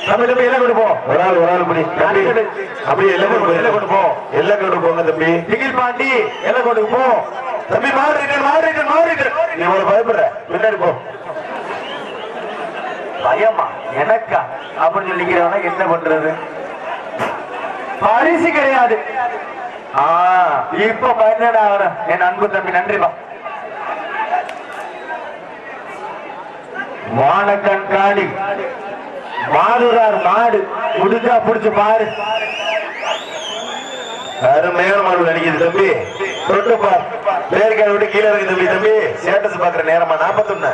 தம்பி தம்பி எல்லாம் கொண்டு போ. ஒரு ஆள் படி அப்படியே எல்லாம் கொண்டு போ. எல்லாம் கொண்டு போங்க தம்பி. திகில் பாண்டி எல்லாம் கொண்டு போ தம்பி. மாறிட்டு நீ ஒரு பயப்படுற பின்னாடி போ. பயமா எனக்கா அப்படின்னு சொல்லிக்கிறவன என்ன பண்றது? பரிசு கிடையாது. இப்ப பயனடா என் அன்பு தம்பி. நன்றிப்பா. வானக்கண் காளி மாடுறார் மாடு முடிஞ்சா புடிச்சு பாரு. அருமையான மாடு நினைக்குது தம்பி. தொட்டு பார். பேருக்கார விட்டு கீழே இருக்கு தம்பி. தம்பி ஸ்டேட்டஸ் பாக்குற நேரமா 41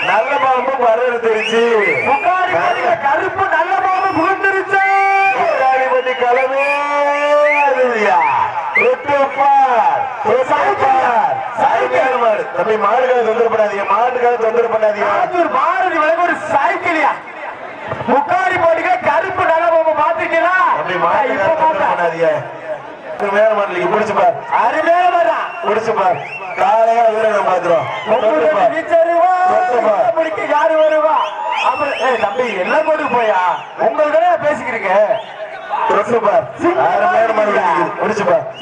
நல்ல பாம்பு வரது தெரிஞ்சு கருப்பு நல்ல பாம்பு புகழ்ந்துருச்சு. கலவே தம்பி மாடுகளை தொந்தரவு பண்ணாதீங்க. மாடு விலகு ஒரு சைக்கிளியா முக்காடி போட்டுக்க கருப்பு நல்ல பாம்பு பாத்துக்கிறா. பண்ணாதீங்க. முடிச்சு பார். அருமையான மாடா முடிச்சு பார். காலையா வீரனை பாத்துறோம். யாரு வருவா? தம்பி எல்லாம் போட்டு போயா உங்கள்கிட்ட பேசிக்கிறீங்க.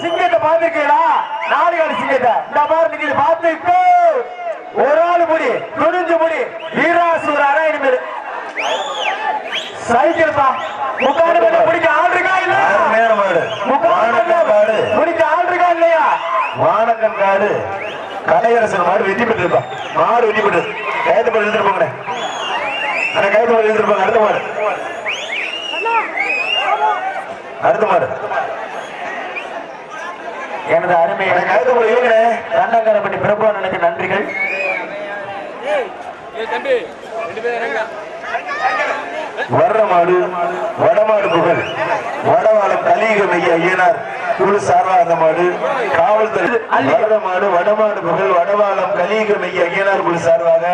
சிங்கத்தை பாத்துக்கா. நாடுகாடு சிங்கத்தை இந்த மாதிரி நீங்க பாத்துக்கோ. ஒரு ஆள் முடி துணிஞ்சு முடி வீராசூரா இனிமேல் சைக்கிள் தான். முக்காடு பிடிக்க ஆள் இருக்கா இல்ல? பிடிக்க ஆள் இருக்கா இல்லையா? வானக்கன் காடு கலையரசன் மாடு வெற்றி பெற்றிருப்பான். மாடு வெற்றி பெற்று கைது பண்ணி எழுதிருப்பாங்க. கைது பண்ணி எழுதிருப்பாங்க. அடுத்த மாடு எனது அருமையான கைது பண்ணி தண்டங்கரப்பட்டி பிரபுவனுக்கு நன்றிகள். வர்ற மாடு வடமாடு புகழ் வடவாளம் கலியுகம் ஐயனார் குழு சார்பா அந்த மாடு காவல்துறை. வர்ற மாடு வடமாடு புகழ் வடவாளம் கலியுகம் ஐயனார் குழு சார்பாக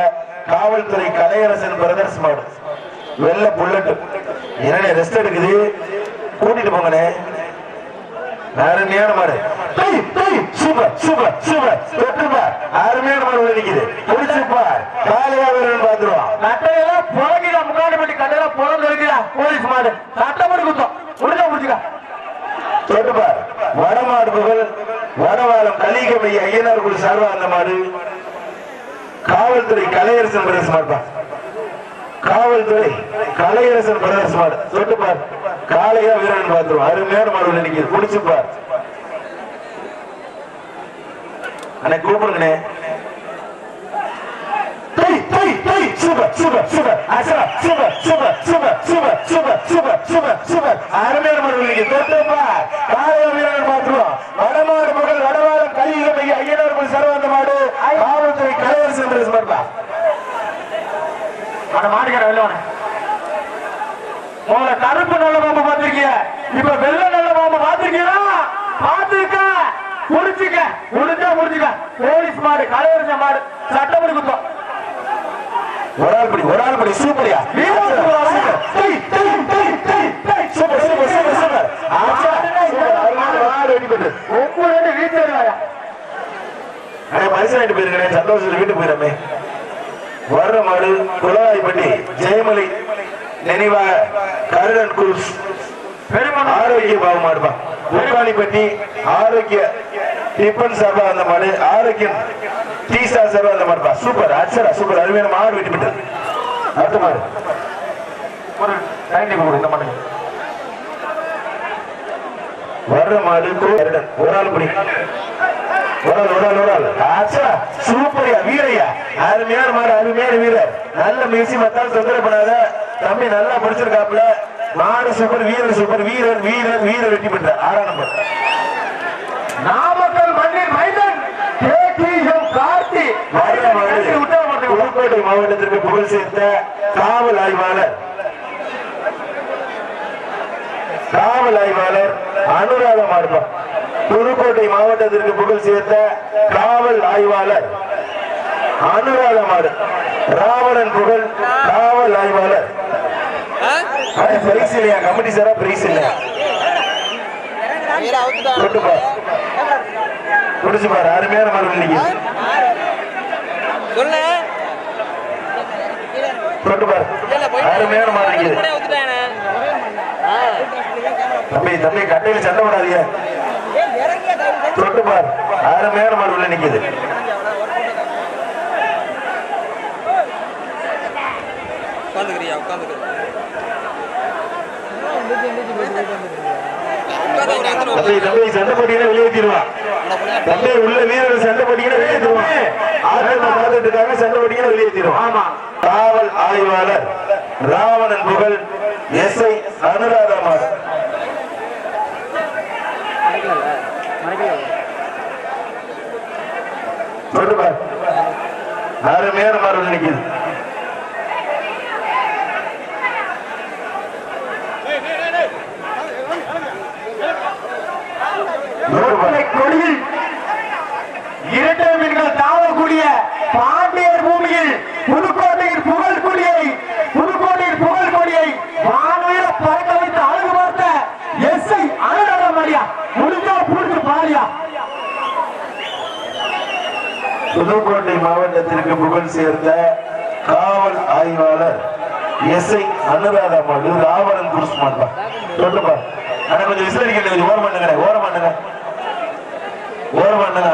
காவல்துறை கலையரசன் பிரதர்ஸ் மாடு வெள்ள புல்லட்டு. என்ன ரெஸ்ட் எடுக்குது கூட்டிட்டு போங்கண்ணே. அருமையான மாடு. அருமையான மாடு நிக்குது. முடிச்சுப்பார். காலையா வீரன் பாத்துருவான். நட்டையெல்லாம் புழங்கிடா. முன்னாடி பட்டி கண்டையெல்லாம் புழந்து இருக்குதா போலீஸ் மாடு. சட்டப்படி குத்தம் முடிஞ்சா முடிச்சுக்கா. தொட்டுப்பார். வடமாடு புகழ் வடவாளம் கலியுகம் ஐயனார் குழு சார்பா அந்த மாடு காவல்துறை கலையரசன் பிரதர்ஸ் மாடுப்பா. காவல்துறை கலையரசன் பிரதர்ஸ் மாடு. தொட்டுப்பார். காலையா வீரன் பாத்துருவோம். அருமையான மாடு நினைக்குது. குடிச்சுப்பார். அண்ணே கூப்பிடுங்கண்ணே. அருமையான மாடு தொட்டுப்பார். காலையா வீரன் பாத்துருவோம். வடமாடு புகழ் வடவாளம் கலியுகம் ஐயனார் சர்வாந்த மாடு காவல்துறை கலையரசன் பிரதர்ஸ் மாடுப்பா. அந்த மாடுகிற வெள்ளவன உங்களை கருப்பு நல்ல பாம்பு பார்த்திருக்கீங்க. இப்ப வெள்ள நல்ல பாம்பு பார்த்திருக்கீங்களா? பார்த்துக்க முடிச்சுக்க. முடிஞ்சா முடிச்சுக்க. போலீஸ் மாடு கலையரசன் மாடு சட்டப்படி குத்தம். ஒரு ஆள் படி சூப்பரியா. பரிசு போயிருக்கேன். சந்தோஷத்துல வீட்டுக்கு போயிடமே. வர்ற மாடு குளவாய்ப்பட்டி ஜெயமலை நினைவாக கருடன் குரூஸ் பெருமாள் ஆரோக்கிய பாவ மாடுபா. முக்காளிப்பட்டி ஆரோக்கிய டிபன் சார்பா அந்த மாடு ஆரோக்கியம் டீ ஸ்டார் சார்பா அந்த மாடுபா. சூப்பர் அச்சரா சூப்பர் அருமையான மாடு வெட்டி விட்டு. அடுத்த மாடு ஒரு இந்த மாடு. வர்ற மாடு ஒரு ஆள் படி. சூப்பரியா வீரையா. அருமையான மாடு அருமையான வீரர். நல்ல முயற்சி மத்தால் தொந்தரவு பண்ணாத தம்பி. நல்லா படிச்சிருக்காப்புல. மாடு சூப்பர் வீரர் சூப்பர் வீரர் வீரர் வீரர் வெற்றி பெற்ற 6ஆம் நம்பர். நாமக்கல் மண்ணின் மைதன் கார்த்தி புதுக்கோட்டை மாவட்டத்திற்கு புகழ் சேர்த்த காவல் ஆய்வாளர் காவல் ஆய்வாளர் அனுராதா மாடுபா. புதுக்கோட்டை மாவட்டத்திற்கு புகழ் சேர்த்த காவல் ஆய்வாளர் அனுராதா மாடு. ராவணன் புகழ் காவல் ஆய்வாளர். பிரைஸ் இல்லையா கமிட்டி சாரா? பிரைஸ் இல்லையா? குடிச்சு பாரு. அருமையான மாடு இன்னைக்கு. தொட்டு பாரு. அருமையான மாடு இன்னைக்கு. தம்பி தம்பி கட்டையில சண்டை போடாதீங்க. தொட்டு பாரு. அருமையான மாடு உள்ள நிக்குது. சண்டை போட்டீங்கன்னா வெளியேற்றிடுவான். தம்பி உள்ள வீரர்கள் சண்டை போட்டீங்கன்னா வெளியேற்றிடுவான். பார்த்துட்டு சண்டை போட்டீங்கன்னா வெளியேற்றிடுவான். ஆமா. காவல் ஆய்வாளர் ராவணன் புகழ் எஸ்ஐ அனுராதா மாடு. அருமையான மாடு நினைக்குது. கொடியில் இரட்டை மீன்கள் தாவக்கூடிய பாண்டியர் பூமியில் புதுக்கோட்டையின் புகழ் கொடியை வானுயர பறக்க வைத்து அழகு பார்த்த எஸ்ஐ அனுராதா மாடியா. முடிஞ்சா புடிச்சு பாரியா. புதுக்கோட்டை மாவட்டத்திற்கு புகழ் சேர்ந்த காவல் ஆய்வாளர் எஸ்ஐ அனுராதா மாடு. ராவணன் குருஸ் மாட்டா. தொட்டுப்பா. ஆனா கொஞ்சம் விசிலடிக்க கொஞ்சம் ஓரமாண்டுங்க.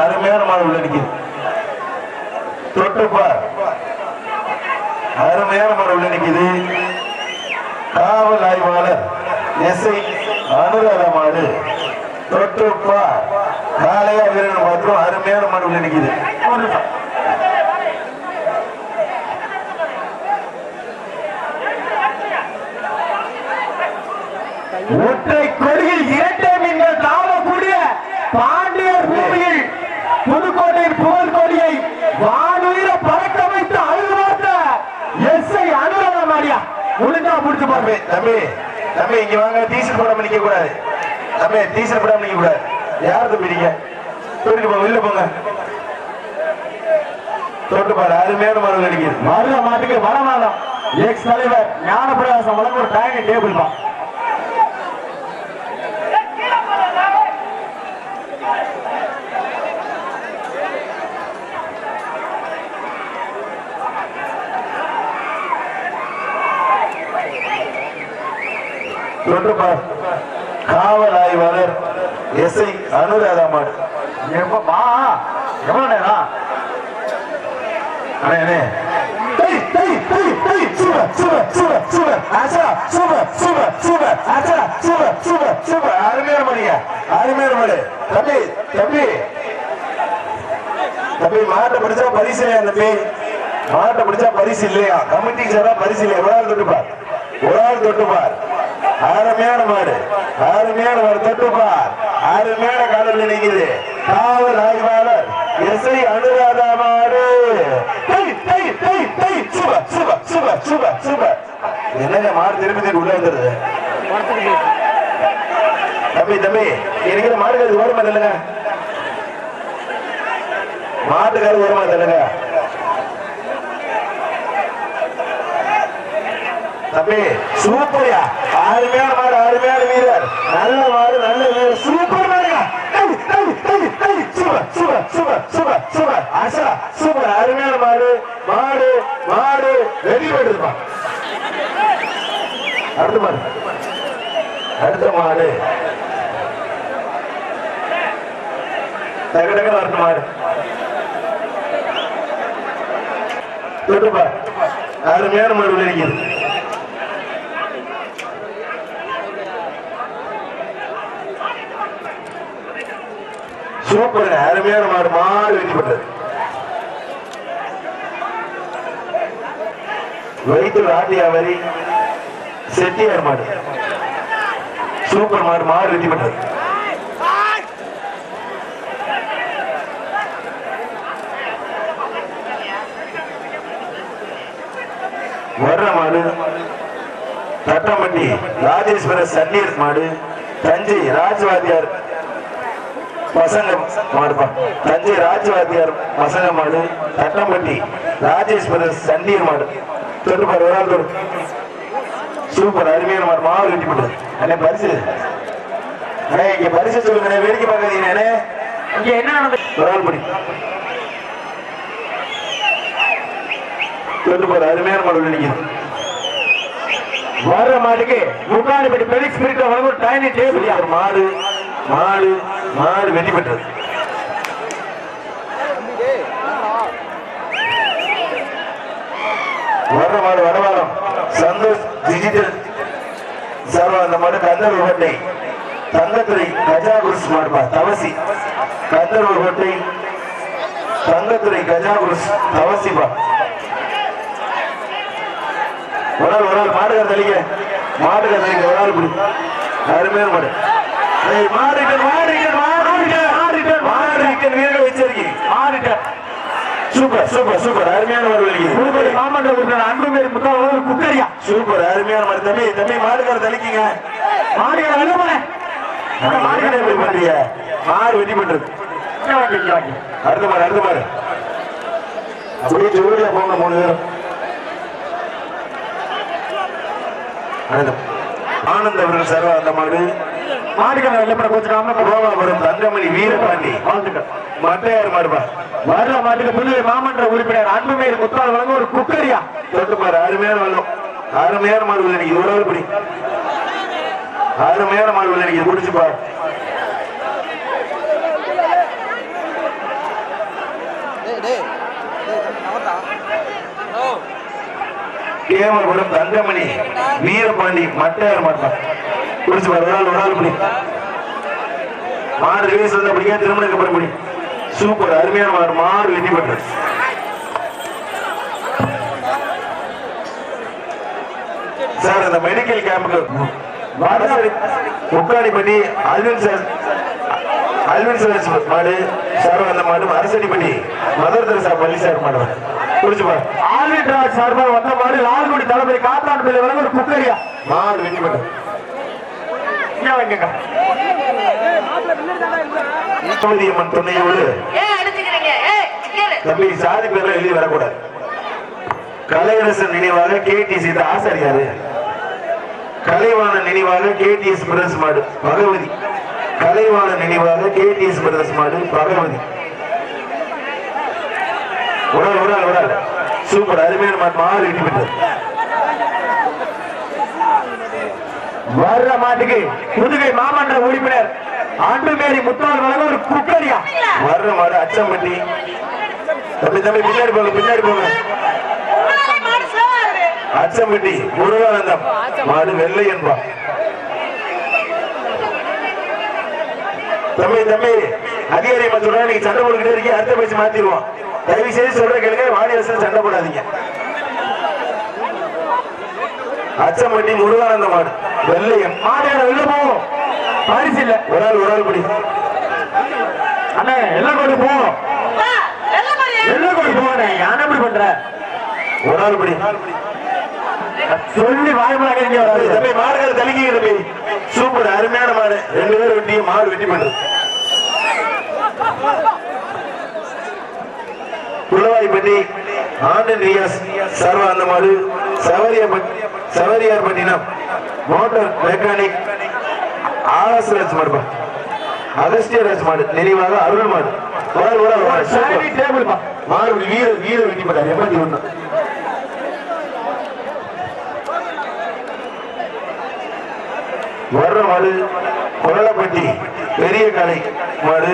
அருமையான மாடு உள்ள நிக்குது. தொட்டுப்பா. அருமையான மாடு உள்ள நிக்குது. காவல் ஆய்வாளர் எஸ்ஐ அனுராதா மாடு. தொட்டுப்பா. காளையா வீரன் மாத்திரம் அருமையான மாடு உள்ள நிக்குது. ஒற்றை கொடியில் இரட்டை மீன்கள் தாவக்கூடிய பாண்டியர் பூமியில் புதுக்கோட்டையின் புகழ் கொடியை வானுயிர பறக்க வைத்து அழுது பார்த்த எஸ்ஐ அனுராதா மாடியா. முடிஞ்சா முடிச்சு பாருங்க. தம்பி இங்க வாங்க. டீசல் போடாம நிக்க கூடாது. தம்பி டீசல் போடாம நிக்க கூடாது. யார் தம்பிங்க? வெளில போங்க. தொட்டு பாரு. அருமையான மரம் அடிக்குது. மருத மாட்டுக்கு வடமாதம் எக்ஸ் தலைவர் ஞானப்பிரகாசம் வழங்க ஒரு டைனிங் டேபிள் பா. காவல் ஆய்வாளர் எஸ்ஐ அனுராதா மாடு. எவ்வளவு நேரம்? அருமையான மாடு. தம்பி மாட்டை பிடிச்சா பரிசு இல்லையா? தம்பி மாட்டை பிடிச்சா பரிசு இல்லையா? கமிட்டி சாரா பரிசு இல்லையா? ஒரு ஆள் தொட்டுப்பார். அருமையான மாடு. தொட்டுப்பார். அருமையான காலம் நினைக்குது. காவல் ஆய்வாளர் எஸ்ஐ அனுராதா மாடு. என்னங்க மாடு திருப்பி உள்ள வந்துருது. தம்பி இருக்கிற மாடுகள் ஓரமா இல்லைங்க. மாட்டுக்காரு ஓரமா இல்லைங்க. தம்பி சூப்பர்யா. அருமையான மாடு. அருமையான வீரர். நல்ல மாடு. நல்ல வீரர். சூப்பர் மாடுங்க. சூப்பர். அருமையான மாடு. வெடி போயிடுப்பா. அடுத்த மாடு டக்கு அடுத்த மாடு. தொட்டுப்பா. அருமையான மாடு விளைவிக்குது. சூப்பர். அருமையான மாடு. வெற்றி பெற்றது. வைத்தூர் ஆட்டியாவரி செட்டியார் மாடு. சூப்பர் மாடு. வெற்றி பெற்றது. வர்ற மாடு தட்டம்பட்டி ராஜேஸ்வர சன்னியர் மாடு. தஞ்சை ராஜவாதியார் பசங்க மாடுப்பா. தஞ்சை ராஜவாதியார் பசங்க மாடு. தட்டம்பட்டி ராஜேஷ் பிரதர்ஸ் சண்டியர் மாடு. தொட்டு பாரு ஒரு ஆள் தொடு. சூப்பர் அருமையான மாடு. மாடு வெட்டி போட்டு அண்ணே பரிசு. அண்ணே இங்க பரிசு சொல்லுங்க. வேடிக்கை பார்க்காதீங்க. அண்ணே இங்க என்ன நடந்தது? ஒரு ஆள் படி தொட்டு பாரு அருமையான மாடு நினைக்குது. வர்ற மாட்டுக்கு முக்காடிப்பட்டி பெலிக்ஸ் பிரிக்க வழங்கும் டைனிங் டேபிள் மாடு. மாடு மாடு வெற்றி பெற்றது. வர்ற மாடு வடவாரம் சந்தோஷ் டிஜிட்டல் சர்வா. அந்த மாடு கந்தர்வ கோட்டை தங்கத்துறை கஜாகுருஸ் மாடுபா. தவசி கந்தர்வ கோட்டை தங்கத்துறை கஜாகுருஸ் தவசிபா. ஒரு ஆள் மாடுகார் தலிங்க. மாடுகார் தலிங்க ஒரு ஆள் குடி. அருமையான மாடு. வீரர்கள் எச்சரிக்கை. சூப்பர் சூப்பர் சூப்பர் அருமையான மாடு. மாமன்ற அன்புமேரி முத்தாள் குக்கரியா. சூப்பர் அருமையான மாடு. தம்பி தம்பி மாடுகார தலிக்கீங்க. மாடுகார வெள்ள போன மாடுகார எப்படி பண்றீங்க? மாடு வெட்டி பண்றது. அடுத்த மாடு அடுத்த மாடு. அப்படியே ஜோடியா போங்க 3 பேரும். ஆனந்த் அவர்கள் சர்வா. அந்த மாடு மாடுகளை வெள்ளப்பட கோச்சுக்காம தங்கமணி வீரபாண்டி மட்டையார் மாடுபா. வர்ற மாட்டுக்கு புதுவை மாமன்ற உறுப்பினர் அன்புமேல் முத்தாள் வழங்க ஒரு குக்கரியா. தொட்டு பாரு அருமையான வெள்ளம். அருமையான மாடுகள் எனக்கு இவ்வளவு படி. அருமையான மாடுகள் எனக்கு பிடிச்சு பாரு. கேமரபுரம் தங்கமணி வீரபாண்டி மட்டையார் மாடுபா. பிடிச்சு பாரு ஒரு ஆள் படி. மாடு ரிலீஸ் வந்து அப்படியே திருமணம் அப்புறம் படி. சூப்பர் அருமையான மாடு. மாடு வெற்றி பெற்றது. சார் அந்த மெடிக்கல் கேம்புக்கு முக்காடிப்பட்டி அல்வின் சார் மாடு சார். அந்த மாடு அரசடிப்பட்டி மதர் தெரசா பள்ளி சார் மாடு. புடிச்சு பாரு. ஆல்வின் ராஜ் சார்பா வந்த மாடு லால்குடி தளபதி காத்தாண்டு பிள்ளை வழங்க ஒரு குக்கரியா. மாடு வெற்றி பெற்றது. துணையோடு தம்பி சாதி பேர்ல எழுதி வரக்கூடாது. கலையரசன் நினைவாக கேடிசி ஆசாரியாரு. கலைவாண நினைவாக கேடிஎஸ் பிரதர்ஸ் மாடு பகவதி. கலைவாண நினைவாக கேடிஎஸ் பிரதர்ஸ் மாடு பகவதி. ஒரு ஆள் சூப்பர் அருமையான மாடு. மாடு வெட்டி பெற்றது. வர்ற மாட்டுக்கு புதுகை மாமன்ற உறுப்பினர் அன்புமேரி முத்தாள் வழங்க ஒரு குக்கரியா. வர்ற மாடு அச்சம்பட்டி. தம்பி தம்பி பின்னாடி போங்க பின்னாடி போங்க. அச்சம்பட்டி முருகானந்தம் மாடு வெள்ளை என்பா. தம்பி தம்பி அதிகாரி சொல்றா நீங்க சண்டை போட்டுக்கிட்டே இருக்கீங்க. அடுத்த பேச்சு மாத்திடுவோம். தயவு செய்து சொல்ற கேளுங்க. வாடிவாசல் சண்டை போடாதீங்க. அச்சம்பட்டி முருகானந்த மாடு வெள்ளையன் மாடு வெளில போவோம். பரிசு இல்ல. ஒரு ஆள் படி. அண்ணே எல்லாம் கொண்டு போவோம். எல்லாம் கொண்டு போவானே யானை எப்படி பண்ற? ஒரு ஆள் படி சொல்லி வாய்மொழி. தம்பி மாடுகள் தலிக்கிற தம்பி. சூப்பர் அருமையான மாடு. 2 பேரும் வெட்டி மாடு வெட்டி பண்றது. புலவாய்ப்பட்டி ஆண்டன் ரியாஸ் சர்வா. அந்த மாடு சவரியார் பட்டினம் மோட்டார் மெக்கானிக் ஆகாஷ்ராஜ் மாடுபா. அகஸ்தியராஜ் மாடு நினைவாக அருள் மாடு. மாடு வீர வெட்டி பட்டார் 81. வர்ற மாடு கொல்லப்பட்டி பெரிய காலை மாடு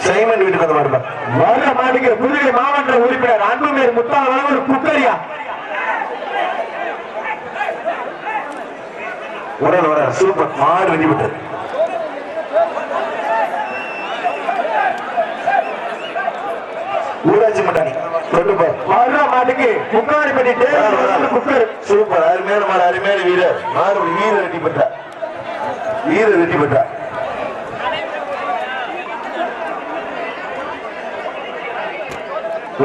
சைமன் வீட்டுக்கு வந்த மாடுபா. வர்ற மாடுக்கு புதுகை மாவட்ட உறுப்பினர் அன்புமேரி முத்தாள் வழங்க ஒரு குக்கரியா. வர சூப்பர் மாடு வெட்டி விட்டது. ஊராட்சி மட்டாணி வர்ற மாட்டுக்கு முக்காடிப்பட்டி குக்கர். சூப்பர் அருமையான மாடு. அருமையான வீரர் மாடு. வீர வெட்டி பெற்றார்.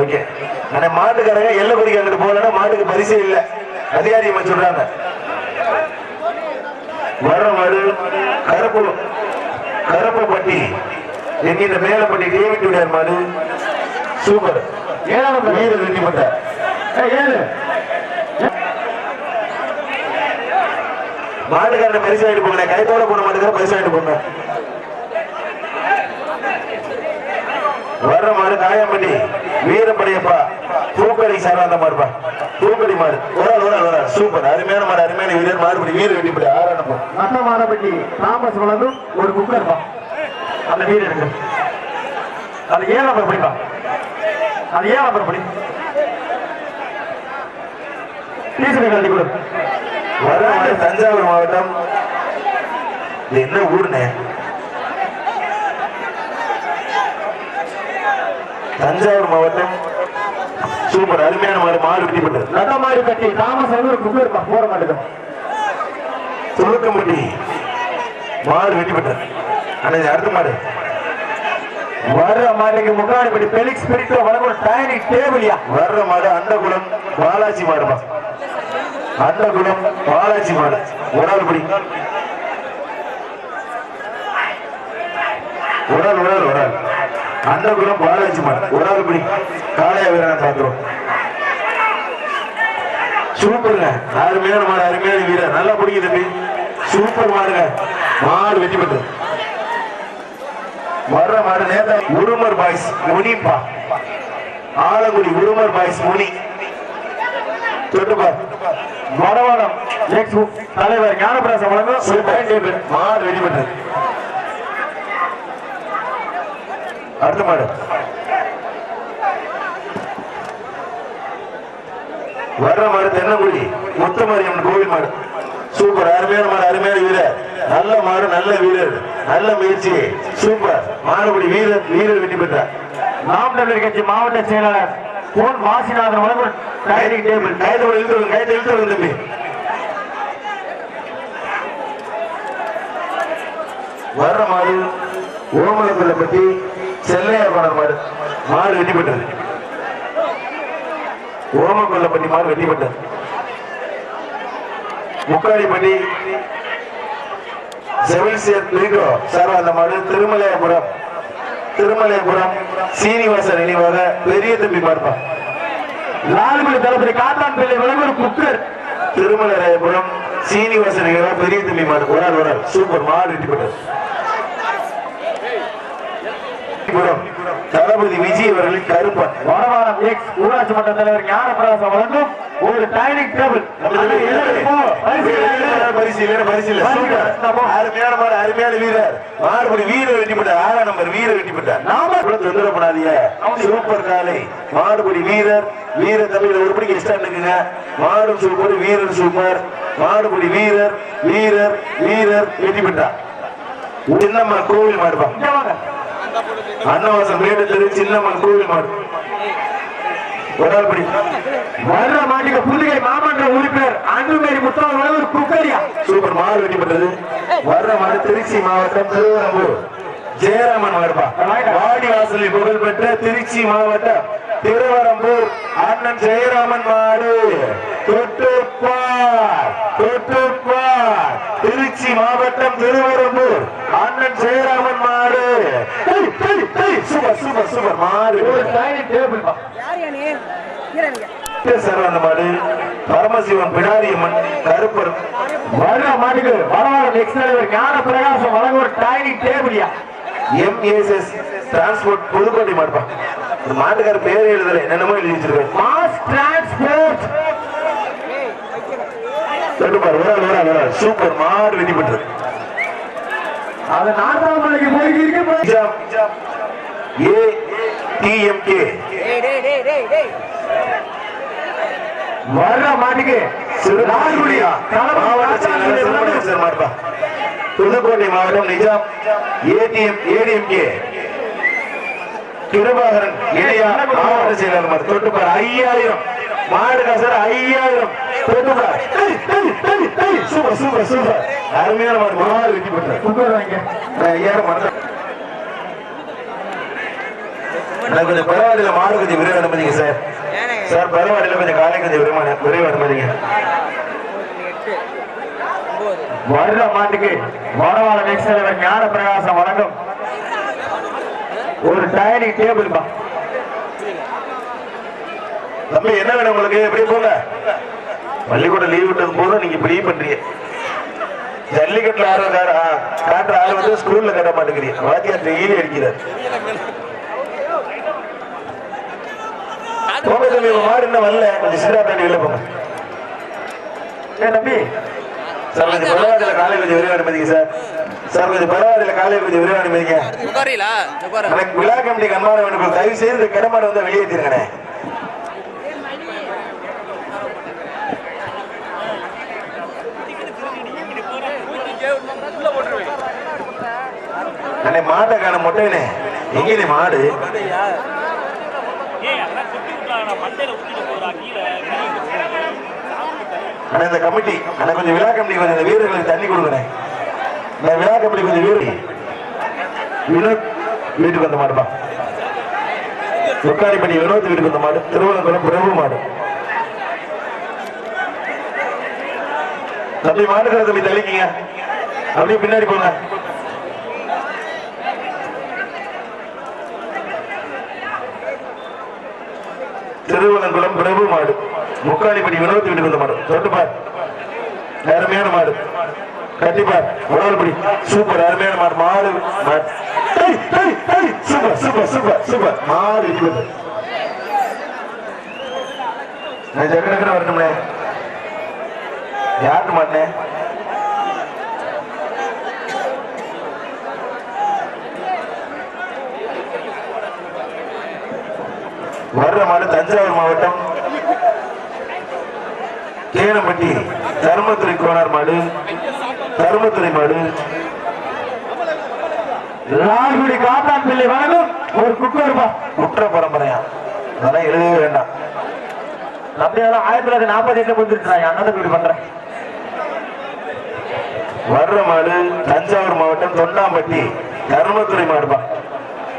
ஓகே. ஆனா மாட்டுக்காரங்க எல்லை குறிக்க அங்கிட்டு போகலன்னா மாட்டுக்கு பரிசே இல்லை. அதிகாரி சொல்றாங்க. கருப்பப்பட்டி என்கின்ற மேலப்பட்டி டேவிட் விடையார் மாடு சூப்பர் வீரர் வெற்றி பெற்றார். மாடுகாரனை பரிசு ஆயிட்டு போங்க, கைத்தோட போன மாடுகார பரிசு ஆயிட்டு போங்க. வர்ற மாடு காயம்பட்டி வீரப்படையப்பா பூக்கடி சாராந்த மாடுப்பா, பூக்கடி மாடு ஒரு சூப்பர் அருமையான மாடு, அருமையான வீரர் மாறுபடி வீரர் வெட்டிப்படி ஆறானப்பா. மத்த மாடப்பட்டி தாமஸ் வளர்ந்தும் ஒரு குக்கர்ப்பா, அந்த வீரருக்கு அது 7 நம்பர் படிப்பா, அது 7 நம்பர் படி டீசரை கல்வி கொடு. வர்ற மாடு தஞ்சாவூர் மாவட்டம், என்ன ஊருன்னு தஞ்சாவூர் மாவட்டம் சூப்பர் அருமையான மாடு, மாடு வெட்டிப்பட்டது. நட்டமாரி கட்டி தாமஸ் வந்து குக்கர்ப்பா போற மாட்டுக்கு துளுக்கம்பட்டி மாடு வெட்டிப்பட்டது. அன்னைக்கு அடுத்த மாடு வர்ற மாட்டுக்கு முன்னாடி பெலிக்ஸ் பிரிட்டு வளர்ந்து டைனிங் டேபிளியா. வர்ற மாடு அண்டகுளம் பாலாஜி மாடுப்பா, அண்டகுளம் பாலாஜி மாடு உடல்படி உடல் அண்டகுளம் பாலாஜி மாடு உடல்படி காளையா வீரனை பார்க்கிறோம். சூப்பருங்க அருமையான மாடு, அருமையான வீரர் நல்லா பிடிக்குது. சூப்பர் மாடுங்க, மாடு வெற்றி பெற்றது. வர்ற மாடு நேதா உருமர் பாய்ஸ் முனிப்பா, ஆலங்குடி உருமர் பாய்ஸ் முனி தொட்டுப்பார் வடவாடம் தலைவர் ஞானபிராசம் வழங்கும் மாடு வெற்றி பெற்றது. அடுத்த மாடு வர்ற மாடு தென்னங்குடி முத்தமாரியம்மன் கோவில் மாடு சூப்பர் அருமையான மாடு, அருமையான வீரர் நல்ல மாடு, நல்ல வீரர், நல்ல முயற்சி சூப்பர் மாடுபடி வீரர் வெற்றி பெற்றார். நாம் தமிழர் கட்சி மாவட்ட செயலாளர் பொன் வாசிநாதன் வழங்கும் டைனிங் டேபிள் கைத்தை இழுத்து தம்பி. வர்ற மாடு ஓமலப்பட்டி செல்லையார் மாடு, மாடு வெற்றி பெற்றது. ஓமக்கொல்லப்பட்டி மாடு வெற்றி பெற்றது. முக்காடிப்பட்டி செவில்சியர் லிங்கோ சார் அந்த மாடு திருமலையபுரம் சீனிவாசன் நினைவாக பெரிய தம்பி மாடுப்பா. லால்மணி தளபதி காத்தான் பிள்ளை வழங்கும் குக்கர் திருமலையபுரம் சீனிவாசன் நினைவாக பெரிய தம்பி மாடு ஒரு சூப்பர் மாடு வெற்றி பெற்றது. தளபதி விஜய் அவர்களின் கருப்பன் வடவாரம் எக்ஸ் ஊராட்சி மன்ற தலைவர் ஞானபிராசம் வழங்கும் ஒரு டைனிங் டேபிள் அருமையான வீரர் மாறுபடி வீரர் வெற்றி பெற்றார். 6ஆம் நம்பர் வீரர் வெற்றி பெற்றார். தொந்தரப்படாதீங்க சூப்பர் காலை மாடுபடி வீரர் தமிழ் ஒருபடிக்கு எக்ஸ்ட்ரா இருக்குங்க. மாடும் சூப்பர் வீரர் சூப்பர் மாடுபடி வீரர் வெற்றி பெற்றார். சின்னம்மன் கோவில் மாடுப்பா, அன்னவாசம் மேடத்திலிருந்து சின்னம்மன் கோவில் மாடு உடல்படி. வர்ற மாட்டுக்கு புதுகை மாமன்ற உறுப்பினர் அன்புமேரி முத்தாள் குக்கரியா சூப்பர் மாடு வெற்றி பெற்றது. வர்ற மாடு திருச்சி மாவட்டம் திருவரம்பூர் ஜெயராமன் மாடுப்பா, வாடிவாசலில் புகழ்பெற்ற திருச்சி மாவட்டம் திருவரம்பூர் அண்ணன் ஜெயராமன் மாடு தொட்டுப்பார் திருச்சி மாவட்டம் திருவரம்பூர் அண்ணன் ஜெயராமன் மாடு சூப்பர் மாடு அந்த மாடு பரமசிவன் பிடாரியம்மன் கருப்பர். வர்ற மாட்டுக்கு வடவாரம் எக்ஸ் தலைவர் ஞான பிரகாசம் வழங்கும் டைனிங் டேபிளியா. MSS டிரான்ஸ்போர்ட் புதுக்கோட்டை மாடுப்பா, மாட்டுக்கார பேர் எழுதல என்னென்னமோ எழுதி வச்சிருக்கேன். மாஸ் டிரான்ஸ்போர்ட் சூப்பர் மாடு வெற்றி பெற்றது. அது 4ஆம் மலைக்கு போய் ATMK வர்ற மாட்டுக்கு மாடுப்பா, புதுக்கோட்டை மாவட்டம் நிஜாம் ADMK கிருபாகரன் இணையா மாவட்ட செயலாளர் தொட்டுப்பார் 5000 மாடு காசர் 5000 தொட்டுப்பார். சூப்பர் அருமையான மாடு, மாடு வெற்றி பெற்றார். கொஞ்சம் பரவாயில்ல மாடு கொஞ்சம் விரைவு அனுமதிங்க சார் பரவாயில்ல கொஞ்சம் காலை கொஞ்சம் விரைவு அனுமதிங்க. வருட மாட்டுக்கு வடவாள எக்ஸ் தலைவர் ஞான பிரகாசம் வழங்கும் ஒரு டைனிங் டேபிள் பா. தம்பி என்ன வேணும் உங்களுக்கு? எப்படி போங்க, பள்ளிக்கூடம் லீவ் விட்டது போதும் நீங்க இப்படி பண்றீங்க. ஜல்லிக்கட்டுல காட்டுற ஆறு வந்து ஸ்கூல்ல கட்ட மாட்டேங்கிறீங்க. வாத்தியார் டெய்லி அடிக்கிறார். போங்க தம்பி, மாடு இன்னும் வரல, கொஞ்சம் சிறா தாண்டி வெளில போங்க. தம்பி சார் கொஞ்சம் பரவாயில்ல, காலையில் கொஞ்சம் விரைவாக அனுமதிங்க சார். சார் கொஞ்சம் பரவாயில்ல, காலையில் கொஞ்சம் விரைவாக அனுமதிங்க. எனக்கு விழா கமிட்டி கண்மான வேணும், தயவு செய்து இந்த கடமாடு வந்து வெளியேற்றிருங்கண்ணே. அண்ணே மாட்டை காண மொட்டைனே, எங்கே மாடு? அண்ணா இந்த கமிட்டி, அண்ணா கொஞ்சம் விழா கமிட்டி கொஞ்சம் இந்த வீரர்களுக்கு தண்ணி கொடுங்கண்ணே. இந்த விழா கமிட்டி கொஞ்சம் வினோத் வீட்டுக்கு வந்த மாடுப்பா. முக்காடிப்பட்டி வினோத் வீட்டுக்கு வந்த மாடு, திருவள்ளங்குளம் பிரபு மாடு. தம்பி மாடுகிற தம்பி தள்ளிக்கிங்க, அப்படியே பின்னாடி போங்க. திருவள்ளங்குளம் பிரபு மாடு, முக்காடிப்பட்டி வினோத் வீட்டுக்கு வந்த மாடு. தொட்டுப்பார், அருமையான மாடு. கண்டிப்பார், உடல்படி சூப்பர், அருமையான மாடு. மாடு சூப்பர் சூப்பர் சூப்பர் சூப்பர் மாடு. நான் ஜெகடகர வரணும்னே, யாருக்கு மாட்டேன்? வர்ற மாடு தஞ்சாவூர் மாவட்டம் தேனம்பட்டி தர்மத்துறை கோனார் மாடு, தர்மத்துறை மாடு. லால்குடி காத்தான் பிள்ளை வழங்கும் ஒரு குக்கர் பா. குற்ற பரம்பரையா, அதெல்லாம் எழுதவே வேண்டாம். அப்படியெல்லாம் 1948 முடிஞ்சிருச்சாங்க, அண்ணன் வீடு பண்றேன். வர்ற மாடு தஞ்சாவூர் மாவட்டம் தொண்டாம்பட்டி தர்மத்துறை மாடுபா.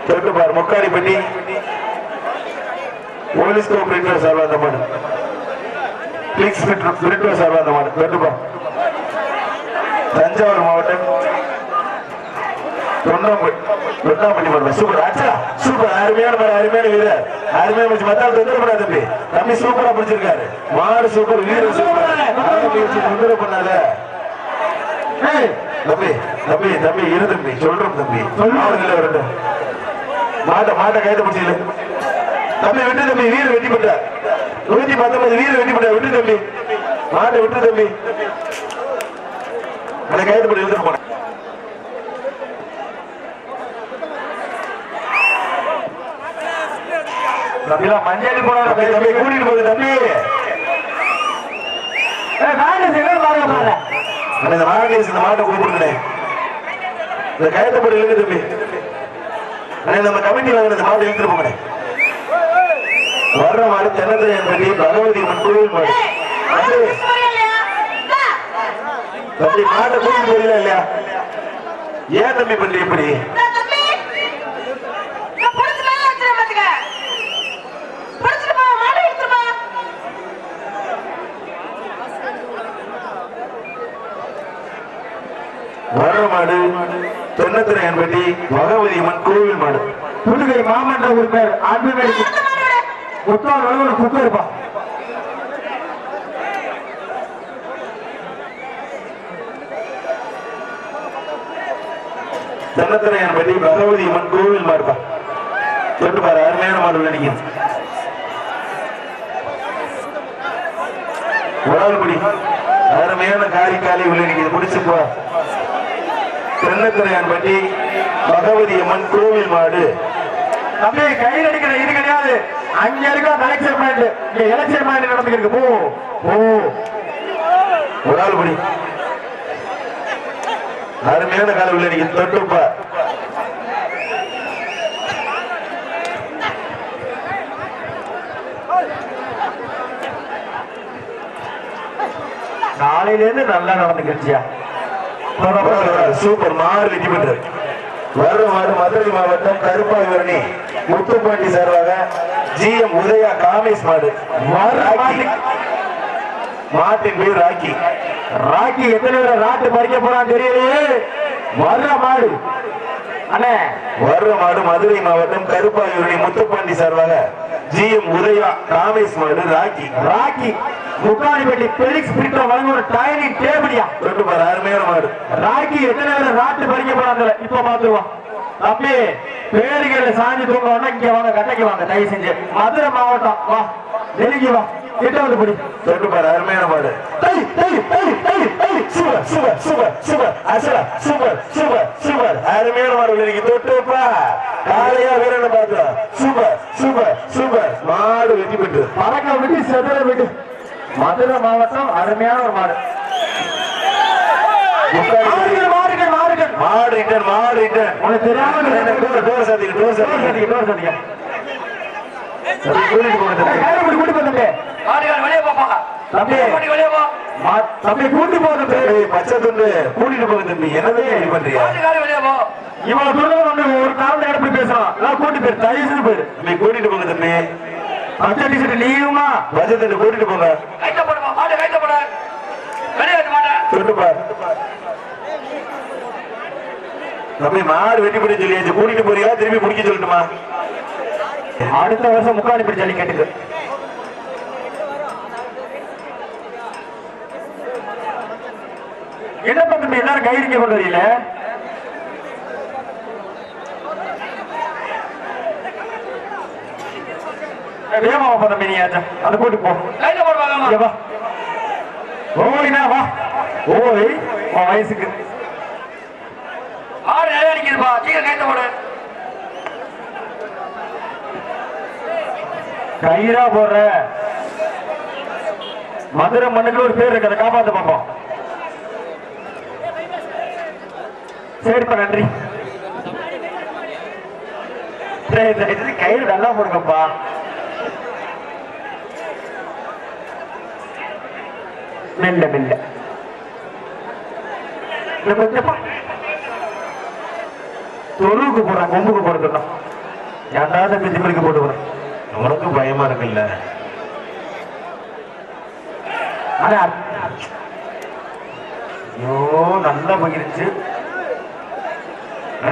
தொட்டுப்பார், முக்காடிப்பட்டி போலீஸ்கோ பிரிட்டர் சார்பா அந்த மாடு, பிளிக்ஸ் பிரிட்டர் சார்பா அந்த மாடு. தொட்டுப்பார், தஞ்சாவூர் மாவட்டம் தொண்டாம்பட்டி மாடு. சூப்பர் ஆச்சா, சூப்பர், அருமையான மாடு, அருமையான வீரர், அருமையான முடிச்சு. மத்தால் தொந்தரவு பண்ணாத தம்பி, தம்பி சூப்பரா பிடிச்சிருக்காரு. மாடு சூப்பர், வீரர் சூப்பர், தொந்தரவு பண்ணாத தம்பி. தம்பி தம்பி இரு தம்பி, சொல்றோம் தம்பி, வரட்டும். மாட்டை கைது பிடிச்சில தம்பி, விட்டு தம்பி, வீர வெட்டி பண்றார். 119 வீர வெட்டி பண்றார், விட்டு தம்பி, மாட்டை விட்டு தம்பி, அதை கைது பண்ணி எழுதிட்டு போன. மஞ்சள் போன தம்பி கூட்டிட்டு போகுது தம்பி. இந்த மாடேஸ் இந்த மாட்டை கூப்பிடுறேன், இந்த கையத்தப்படி எழுது தம்பி. நம்ம கமிட்டி வாங்கின இந்த மாட்டை இழுத்துட்டு போங்க. வர்ற மாடு தென்னந்திரையன்பட்டி பகவதி அம்மன் கோவில் மாடு. தம்பி மாட்டை கூட்டிட்டு போறீங்களா இல்லையா? ஏன் தம்பி பண்ணி இப்படி? வர்ற மாடு தென்னந்திரையன்பட்டி பகவதி அம்மன் கோவில் மாடு. புதுகை மாமன்ற உறுப்பினர் அன்புமணி முத்தார் ஒரு குக்கர் பா. தென்னந்திரையன்பட்டி பகவதி அம்மன் கோவில் மாடுப்பா. தொட்டு பாரு, அருமையான மாடு நினைக்கிறேன். உடல்படி அருமையான காரிக்காலி விளையாடி முடிச்சுப்பா. தென்னந்திரையன்பட்டி பகவதி அம்மன் கோவில் மாடு. தம்பி கையில் அடிக்கிற இது கிடையாது, அங்க இருக்க எலெக்ஷன் பாயிண்ட், இங்க எலெக்ஷன் பாயிண்ட் நடந்துருக்கு. போ உடல்படி அருமையான கால விளையாடி தொட்டுப்பா. நாளையில இருந்து நல்லா நடந்துக்கிச்சியா. சூப்பர் மாடு வெற்றி பெற்றது. வர்ற மாடு மதுரை மாவட்டம் கருப்பாயூரணி முத்துப்பாண்டி சார்பாக GM உதயா காமேஷ் மாடு. மாட்டின் பேர் ராக்கி, ராக்கி எத்தனை பேர் ராட்டு பறிக்க போறான்னு தெரியலையே. வர்ற மாடு அண்ணே, வர்ற மாடு மதுரை மாவட்டம் கருப்பாயூரணி முத்துப்பாண்டி சார்பாக ஜிஎம் உதயா ராமேஷ் மாடு ராக்கி ராக்கி முக்காணிப்பட்டி பெலிக்ஸ் பிரிட்டோ வழங்க ஒரு டைனிங் டேபிளியா தொட்டு பாரு அருமையான மாடு. ராக்கி எத்தனை பேர் ராட்டு பறிக்க போறாங்க இப்ப பாத்துருவோம். தம்பி பேருகளை சாஞ்சி தூங்க இங்க வாங்க, கட்டைக்கு வாங்க தயவு செஞ்சு. மதுரை மாவட்டம் வா, நெருங்கி வா, கிட்ட வந்து பிடி. தொட்டு பாரு அருமையான மாடு. சூப்பர் சூப்பர் சூப்பர் சூப்பர் அசலா சூப்பர் சூப்பர் சூப்பர் அருமையான மாடு. இன்னைக்கு தொட்டுப்பா காலையா வீரனை பார்த்தோம். சூப்பர் சூப்பர் சூப்பர் மாடு வெற்றி பெற்று பறக்க விட்டு செதற விட்டு. மதுரை மாவட்டம் அருமையான ஒரு மாடு. மாடு ரிட்டர்ன் மாடு ரிட்டர்ன். உனக்கு தெரியாம டோர் சாத்திக்க டோர் சாத்திக்க டோர் சாத்திக்க கூட்டிட்டு போனது கூட்டி போட்டு வெளியே போப்பா தம்பி, வெளியே போ தம்பி கூட்டி போகுது. பச்சை துண்டு கூட்டிட்டு போக தம்பி. என்னது இது பண்றியா? வெளியே போ. இவ்வளவு தூரம் வந்து ஒரு நாள் எடுத்து பேசலாம். நான் கூட்டி போயிரு, தயவுசெய்து போயிரு. நீ கூட்டிட்டு போங்க தம்பி. பச்சை டிஷர்ட் நீயுமா பச்சை துண்டு கூட்டிட்டு போங்க. கைட்ட போடுமா மாடு கைட்ட போட வெளியே வந்து மாட்டேன் தொட்டு பாரு தம்பி. மாடு வெட்டி போட்டு சொல்லியாச்சு. கூட்டிட்டு போறியா திரும்பி முடிக்க சொல்லட்டுமா? அடுத்த வருஷம் முக்காணிப்படி ஜல்லிக்கட்டுக்கு. என்ன தம்பி எல்லாரும் கைரிக்க கொண்டு வரீல? வேகமா வா தம்பி, நீ ஆச்சா அதை கூட்டி போ. கைட்ட போடுவாங்க இங்க வா, ஓடினா வா. ஓய் உன் வயசுக்கு மாடு நிறைய அடிக்குதுப்பா, சீக்கிரம் கைட்ட போடு. கயிறா போடுற மதுரை மண்ணுக்கு ஒரு பேர் இருக்கு, அதை காப்பாத்த பார்ப்போம். சரிப்பா, நன்றி. கயிறு நல்லா போடுங்கப்பா. மெல்ல மெல்ல கொஞ்சப்பா. தொழுவுக்கு போறான், கொம்புக்கு போடுறதுதான். யாராவது பிரிக்கு போட்டு போறேன். உனக்கு பயமா இருக்குல்ல? ஐயோ நல்லா போயிருச்சு.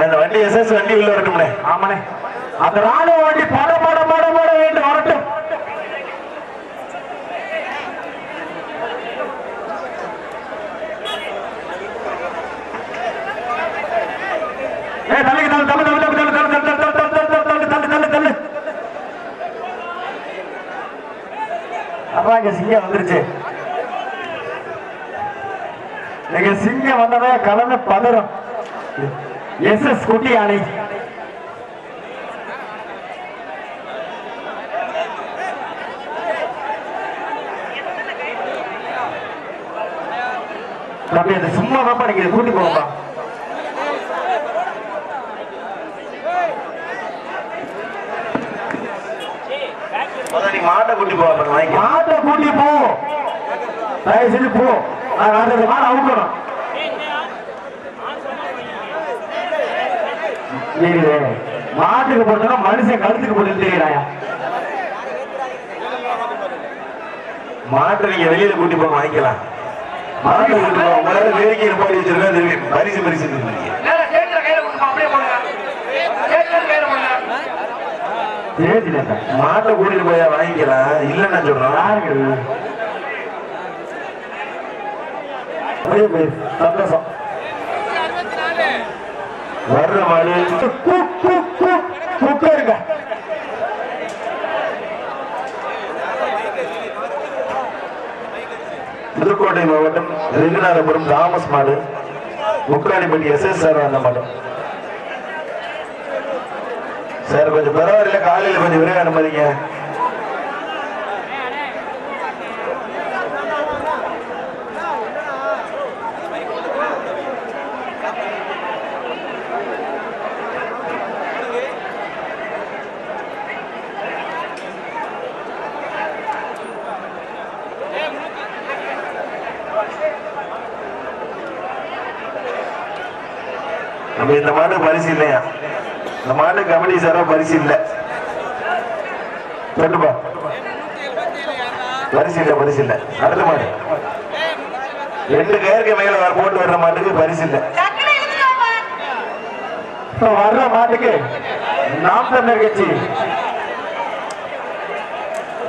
அந்த வண்டி எஸ்எஸ் வண்டி உள்ள வரட்டும்னே. ஆமாண்ணே, அந்த ராணுவ வண்டி பட பட பட பட வேண்டும் வரட்டும். தள்ளி தள்ளு தள்ளு தள்ளு தள்ளு தள்ளு தள்ளு தள்ளு தள்ளு தள்ளு தள்ளு தள்ளு. அப்பா இங்க சிங்கம் வந்துருச்சு. எங்க சிங்கம் வந்ததே கலந்து பதறும். எஸ்எஸ் குட்டி யானை. தம்பி அது சும்மா பாப்பா, நீங்க கூட்டி போங்கப்பா. நீ மாட்டை கூட்டி போ. மாட்டை கூட்டி போ, தயவு செஞ்சு போ. நான் அந்த மாடை அவுக்கணும். மாட்டுக்கு போட்டோம்னா மனுஷன் கழுத்துக்கு போட்டு தெரியுறாயா? மாட்டை நீங்க வெளியில கூட்டி போக வாங்கிக்கலாம். மாட்டை கூட்டி போக உங்களால வேடிக்கை ஏற்பாடு வச்சிருக்கா. பரிசு பரிசு கையில கொடுப்பா, அப்படியே போடுங்க. கையில போடுங்க. மாட்டை கூட்டிட்டு போயா வாங்கிக்கலாம். இல்லன்னா சொல்றோம். சந்தோஷம். வர்ற மாடு இருங்க. புதுக்கோட்டை மாவட்டம் ரெகுநாதபுரம் தாமஸ் மாடு முக்காணிப்பட்டி எஸ்எஸ் சார் அந்த மாடு. சார் கொஞ்சம் பரவாயில்ல, காலையில் கொஞ்சம் விரைவு அனுமதிங்க. நம்ம இந்த மாடு பரிசு இல்லையா? இந்த மாடு கபடி சாரா பரிசு இல்ல. பரிசு இல்ல பரிசு இல்ல. அடுத்த மாடு 2 கயிறுக்கு மேல போட்டு வர்ற மாட்டுக்கு பரிசு இல்ல. வர்ற மாட்டுக்கு நாம் தமிழர் கட்சி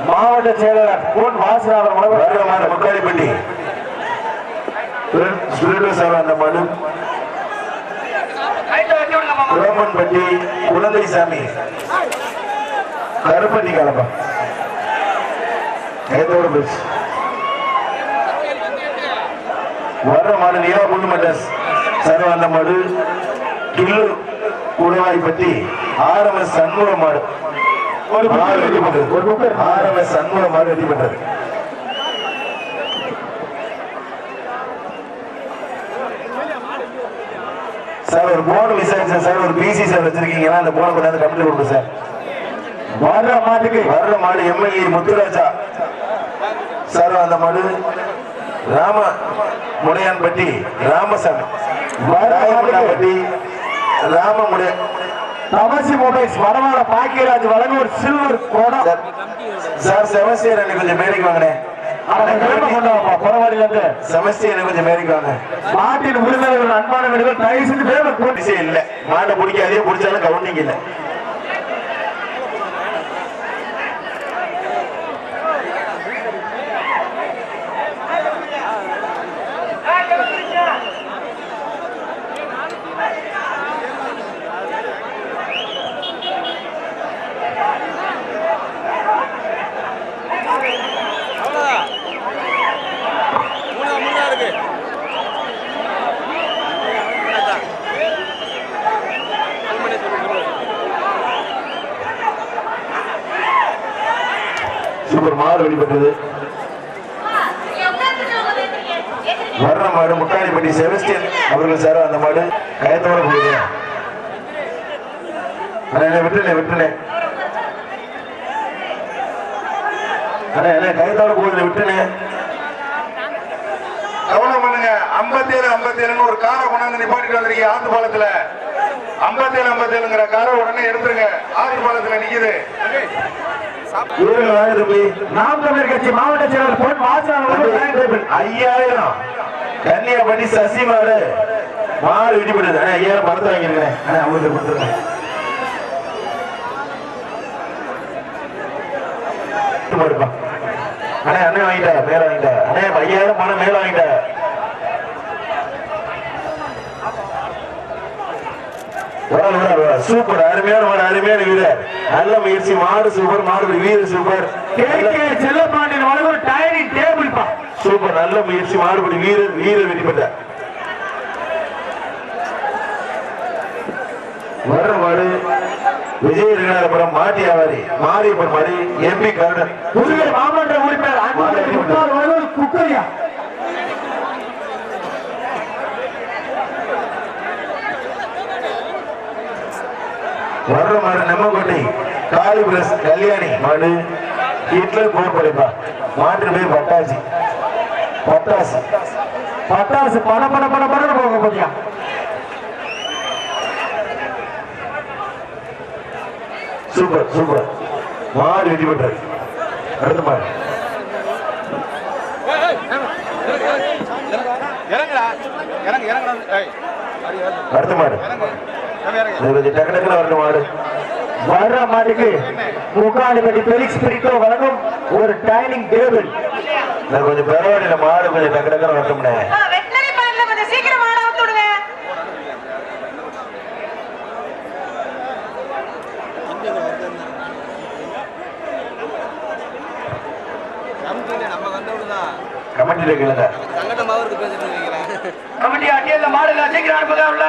மாவட்ட செயலாளர் பொன் வாசனாளர் வர்ற மாடு முக்காளிப்பட்டி சார் அந்த மாடு குளம்பன்பட்டி குழந்தை சாமி கருப்பட்டி கலப்பா ஏதோட போச்சு. வர்ற மாடு நீரா புண்ணு மட்டஸ் சார் அந்த மாடு கில்லு குளவாய்ப்பட்டி RMS சண்முக மாடு ஒரு வெற்றி பெற்றது. RMS சண்முக மாடு வெற்றி பெற்றது. சார் ஒரு போன் மிஸ் ஆயிடுச்சு சார். ஒரு பிசி சார் வச்சிருக்கீங்கன்னா அந்த போனை கொண்டாந்து கம்ப்ளீட் கொடுங்க சார். வர்ற மாடு MLE முத்துராஜா சார் அந்த மாடு ராம முடையான்பட்டி ராமசாமி பட்டி ராமமுடைய தமசி மொபைல்ஸ் வடமாட பாக்கியராஜ் வழங்குவோர் சில்வர் கோடம் சார். செமஸ்டியர் எனக்கு கொஞ்சம் மேடைக்கு வாங்கினேன். செமஸ்டியர் கொஞ்சம் மேடைக்கு வாங்க. மாட்டின் உரிமையாளர்கள் அன்பான வீடுகள் தயவு செஞ்சு பேர் இல்ல மாட்டை பிடிக்காதே, பிடிச்சாலும் கவுண்டிங் இல்லை. சூப்பர் மாடு வெளிப்பட்டது. வர்ற மாடு முட்டாளிப்பட்டி செபஸ்டியன் அவர்கள் சார் அந்த மாடு கயத்தோட போகுது. விட்டுனேன் கயத்தோட போகுது விட்டுனேன். கவனம் பண்ணுங்க. 57 ஒரு காரை கொண்டாந்து நிப்பாட்டிட்டு வந்திருக்கீங்க ஆத்து பாலத்துல. 57 காரை உடனே எடுத்துருங்க. ஆத்து பாலத்துல நிக்குது. நாம் தமிழர் கட்சி மாவட்ட செயலாளர் பொன் வாசனாளர் 5000 கன்னியாகுமரி சசி மாடு மாடு வெடிப்படுது. 5000 பணத்தை வாங்கிருக்கேன். அவங்களுக்கு கொடுத்துருக்கேன். அண்ணன் வாங்கிட்டா மேல வாங்கிட்டா. 5000 பணம் மேல வாங்கிட்டா. சூப்பர் அருமையான மாடு, அருமையான வீரர். நல்ல முயற்சி. மாடு சூப்பர், மாடு வீரர் சூப்பர். செல்லப்பாண்டியன் வழங்கும் டைனிங் டேபிள் பா சூப்பர், நல்ல முயற்சி. மாடுபடி வீரர் வெற்றி பெற்றார். வர்ற மாடு விஜய் ரினாரபுரம் மாட்டி வியாபாரி மாரியப்பன் மாடி MP கருடன் புதுவை மாவட்ட உறுப்பினர் குக்கரியா வர்ற மாடு நம்மக்கோட்டை காளிபிரஸ் கல்யாணி மாடு ஹிட்லர் போர் படைப்பா. மாட்டு பேர் பட்டாசு பட போக போதியா. சூப்பர் மாடு வெற்றி பெற்றது. அடுத்த மாடு அடுத்த மாடு டக்கு வரணும். மாடு வர்ற மாட்டுக்கு முக்காலிப்பட்டி பெலிக்ஸ் பிரிட்டோ வழங்கும் ஒரு டைனிங் டேபிள். கொஞ்சம் பரவாயில்ல. மாடு கொஞ்சம் டக்கு வரட்டும்னே. கமெண்ட்ல கேளுங்க. கமிட்டி அட்டியல்ல மாடல சீக்கிரம் அனுப்புங்க உள்ள.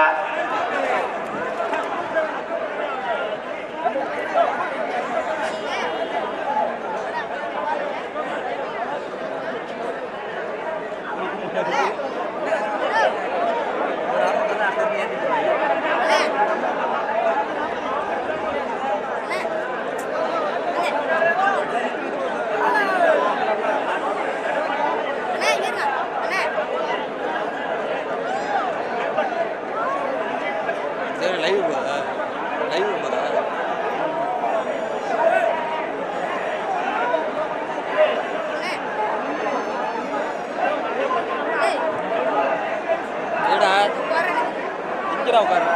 எங்கடா உட்காரு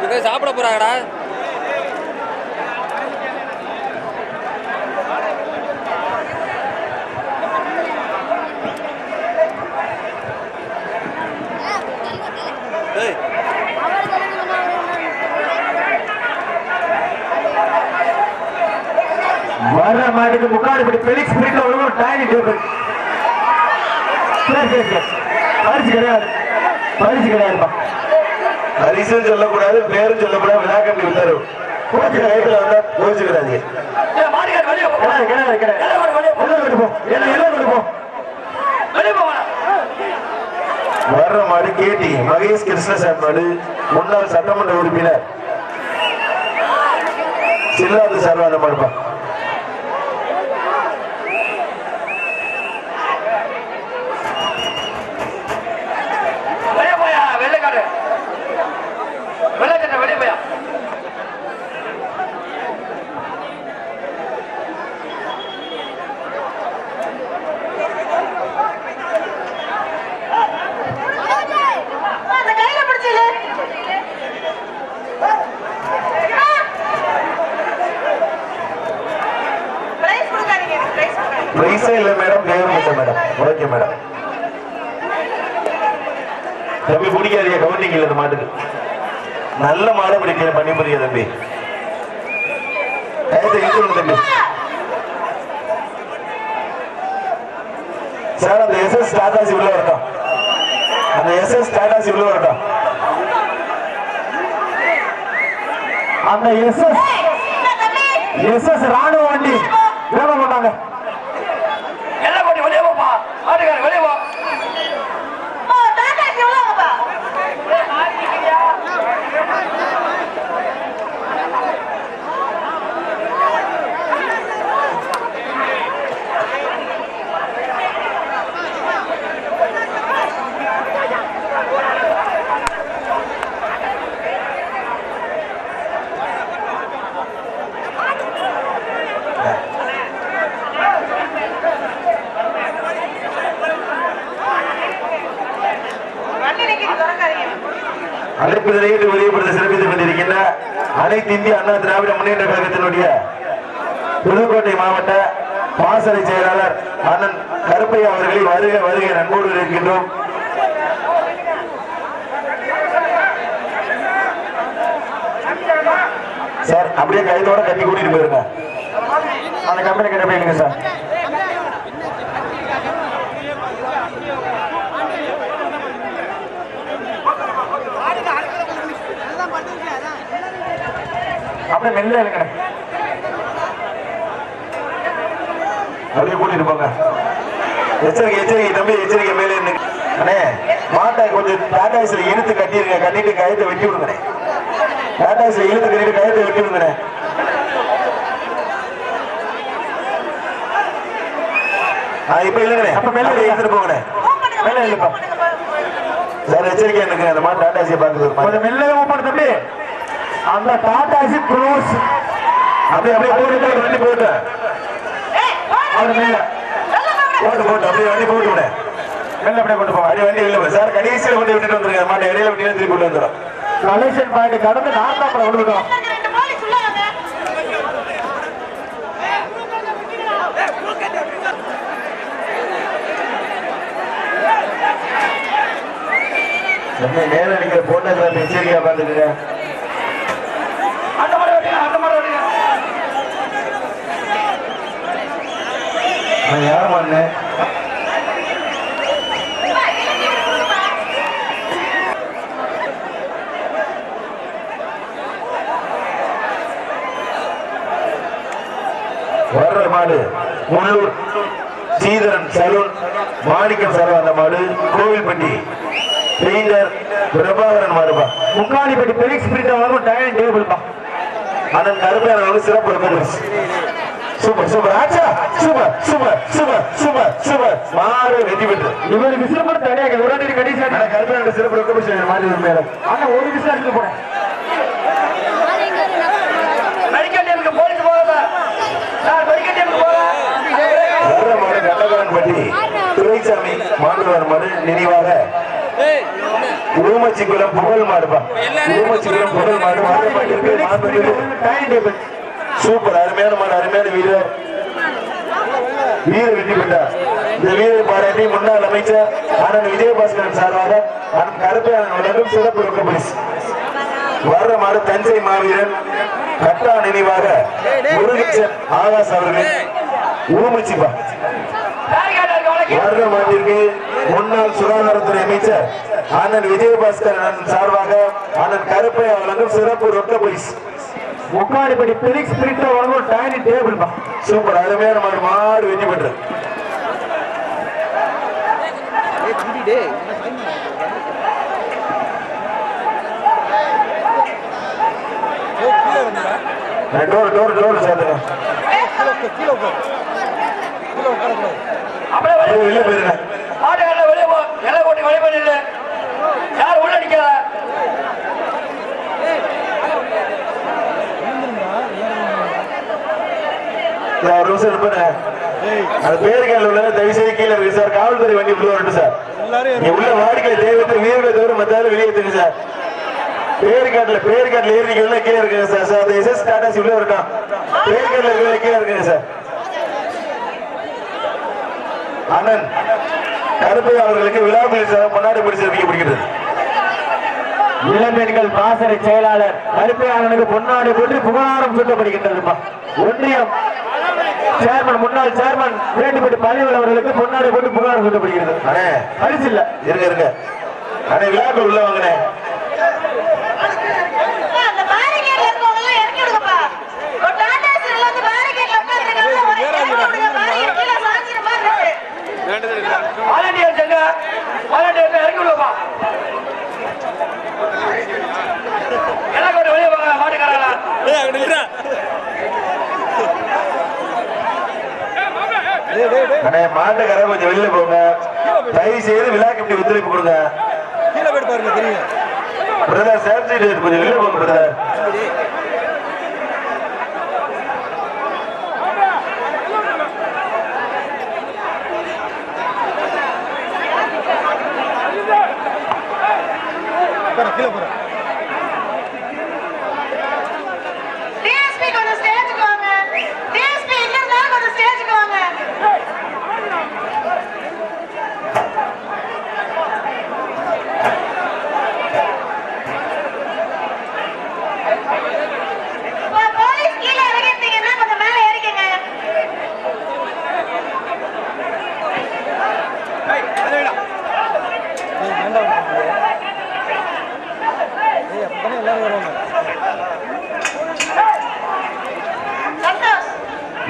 இங்க சாப்பிட போறாங்கடா டேய் வர்ற மாட்டுக்கு முக்காடு பெலிக்ஸ் பிரிட்ல ஒரு டைனிங் டேபிள் பரிசு கிடையாது பரிசு கிடையாதுப்பா பரிசும் சொல்லக்கூடாது பேரும் சொல்லக்கூடாது விழா கம்பி விட்டாரு கோச்சு கைத்துல வந்தா கோச்சுக்கிறாங்க வர்ற மாடு கேட்டி மகேஷ் கிருஷ்ணசாமி மாடு முன்னாள் சட்டமன்ற உறுப்பினர் சில்லாது சார்பான மாடுப்பா பிரைஸே இல்ல மேடம் தேவம் இல்லை மேடம் ஓகே மேடம் தம்பி பிடிக்காதீங்க கவுண்டிங் இல்லை இந்த மாட்டுக்கு நல்ல மாடை பிடிக்கிற பண்ணி புரிய தம்பி தம்பி சார் அந்த எஸ்எஸ் டாடாசி உள்ள வரட்டும் அந்த எஸ்எஸ் டாடாசி உள்ள வரட்டும் அந்த எஸ்எஸ் ராணுவ வண்டி வேலை பண்ணாங்க எல்லாம் கொஞ்சம் வெளியே போப்பா ஆட்டுக்கார வெளியே போ அழைப்பு நிலையத்தை உதவிப்படுத்த சிறப்பித்துக் கொண்டிருக்கின்ற அனைத்து இந்திய அண்ணா திராவிட முன்னேற்ற கழகத்தினுடைய புதுக்கோட்டை மாவட்ட பாசறை செயலாளர் அண்ணன் கருப்பையா அவர்களை வருக வருகை நண்போடு இருக்கின்றோம். சார் அப்படியே கைதோட கட்டி கூட்டிட்டு போயிருங்க. அந்த கம்பெனி கிட்ட போயிருங்க சார். அப்படியே மெல்ல இருங்க, அப்படியே கூட்டிட்டு போங்க. எச்சரிக்கை எச்சரிக்கை தம்பி, எச்சரிக்கை மேலே இருக்கு. அண்ணே மாட்டை கொஞ்சம் டாடாஸ்ல இழுத்து கட்டிருங்க, கட்டிட்டு கயத்தை வெட்டி விடுங்க. டாடாஸ்ல இழுத்து கட்டிட்டு கயத்தை வெட்டி விடுங்க. இப்ப இல்லைங்கண்ணே, அப்ப மேல எடுத்துட்டு போங்கண்ணே, மேல இல்லப்பா சார். எச்சரிக்கை எனக்கு அந்த மாதிரி டாடாசியை பார்த்து கொஞ்சம் மெல்ல ஓப்பன் தம்பி. அந்த டாடாசி க்ளோஸ். அப்படியே அப்படியே போட்டு வண்டி போட்டு அவர் மேல போட்டு போட்டு அப்படியே வண்டி போட்டு விட மெல்ல அப்படியே கொண்டு போங்க. அப்படியே வண்டி இல்லை சார், கடைசியில் கொண்டு விட்டுட்டு வந்துருங்க. மாட்டை இடையில விட்டு திருப்பி கொண்டு வந்துடும். கலெக்ஷன் பாயிண்ட் கடந்து நார்த்தாப்புல கொண்டு விட்டோம். நேரம் அடிக்கிற போட்டோ எச்சரிக்கையா பார்த்துக்குங்க. யார் மண்ணு வர்ற மாடு முள்ளூர் சீதரன் சலூன் மாணிக்கம் சார். அந்த மாடு கோவில்பட்டி பெயிண்டர் பிரபாகரன் மாடுபா. முக்காலிப்பட்டி பெரிக்ஸ் பிரிண்ட் டைனிங் டேபிள் பா. அண்ணன் கருப்பையான சிறப்பு இருக்கும். சூப்பர் சூப்பர் ஆச்சா, super super super super super. மாடு வெற்றி பெற்று இவருக்கு விசில் தனியாக உடனடி கடைசி கருப்பையான சிறப்பு இருக்கும். மாடு மேல ஆனா ஒரு விசில் அடிச்சு போறேன். போலீஸ் போகாத கண்டகரன்பட்டி துரைசாமி மாண்டுவார் மாடு நினைவாக ஊமச்சிக்குளம் புகழ் மாடுபா. ஊமச்சிக்குளம் புகழ் மாடு சூப்பர். அருமையான மாடு, அருமையான வீரர். வீரர் வெற்றி பெற்றார். இந்த வீரரை பாராட்டி முன்னாள் அமைச்சர் அண்ணன் விஜயபாஸ்கரன் சார்பாக அண்ணன் கருப்பையாளன் வழங்கும் சிறப்பு ரொக்க பரிசு. வர்ற மாடு தஞ்சை மாவீரன் கட்டா நினைவாக முருகேசன் ஆகாஷ் அவர்கள் ஊமச்சிப்பா. வர்ற மாட்டிற்கு முன்னாள் சுகாதாரத்துறை அமைச்சர் அண்ணன் விஜயபாஸ்கரன் சார்பாக அண்ணன் கருப்பையா வழங்கும் சிறப்பு ரொக்க பரிசு. முக்காடிப்படி பிலிக்ஸ் பிரிட்டோ வழங்கும் டைனிங் டேபிள் பா. சூப்பர். அருமையான மாடு, மாடு வெற்றி பெற்றது. டோர் டோர் டோர் சாத்துங்க. வெளியே போயிருங்க. ஆட்டக்காரல வெளியே போ. எல்லாம் போட்டு வெளியே பண்ணிடல. யார் உள்ள நிக்காத. ஒரு நிமிஷம் இருப்பேன். அது பேருக்கால உள்ள தயவு செய்து கீழே இருக்கு சார். காவல்துறை வண்டி உள்ள வரட்டும் சார். நீங்க உள்ள வாடிக்கை தேவையற்ற வீரர்களை தவிர மத்தாலும் வெளியே எடுத்துங்க சார். பேருக்காட்டில் ஏறிக்கலாம் கீழே இருக்குங்க சார். சார் எஸ்எஸ் டாடாசி உள்ள இருக்கான். பேருக்காட்டில் இருக்கிற கீழே இருக்குங்க சார். அண்ணன் கருப்பையா அவர்களுக்கு விழாவில் சார் பொன்னாடி பரிசு அறிவிக்கப்படுகிறது. இளம்பெண்கள் பாசறை செயலாளர் கருப்பையாளனுக்கு பொன்னாடி போட்டு புகாரம் சூட்டப்படுகின்றது. ஒன்றியம் சேர்மன் முன்னாள் சேர்மன் வேண்டுபட்டு பள்ளிகள் அவர்களுக்கு பொன்னாடி போட்டு புகாரம் சூட்டப்படுகிறது. அண்ணே பரிசு இல்ல. இருங்க இருங்க. அண்ணே விழாக்கள் உள்ள வாங்கினே. வாலண்டியர் செங்க. வாலண்டியர் இறக்கி விடுப்பா. எல்லாம் கொண்டு வெளியே போங்க மாட்டுக்காரங்களா. அண்ணே மாட்டுக்கார கொஞ்சம் வெளியில போங்க. தயவு செய்து விழாக்கு இப்படி ஒத்துழைப்பு கொடுங்க. பிரதர் சேஃப்டி கொஞ்சம் வெளியில போங்க பிரதர்.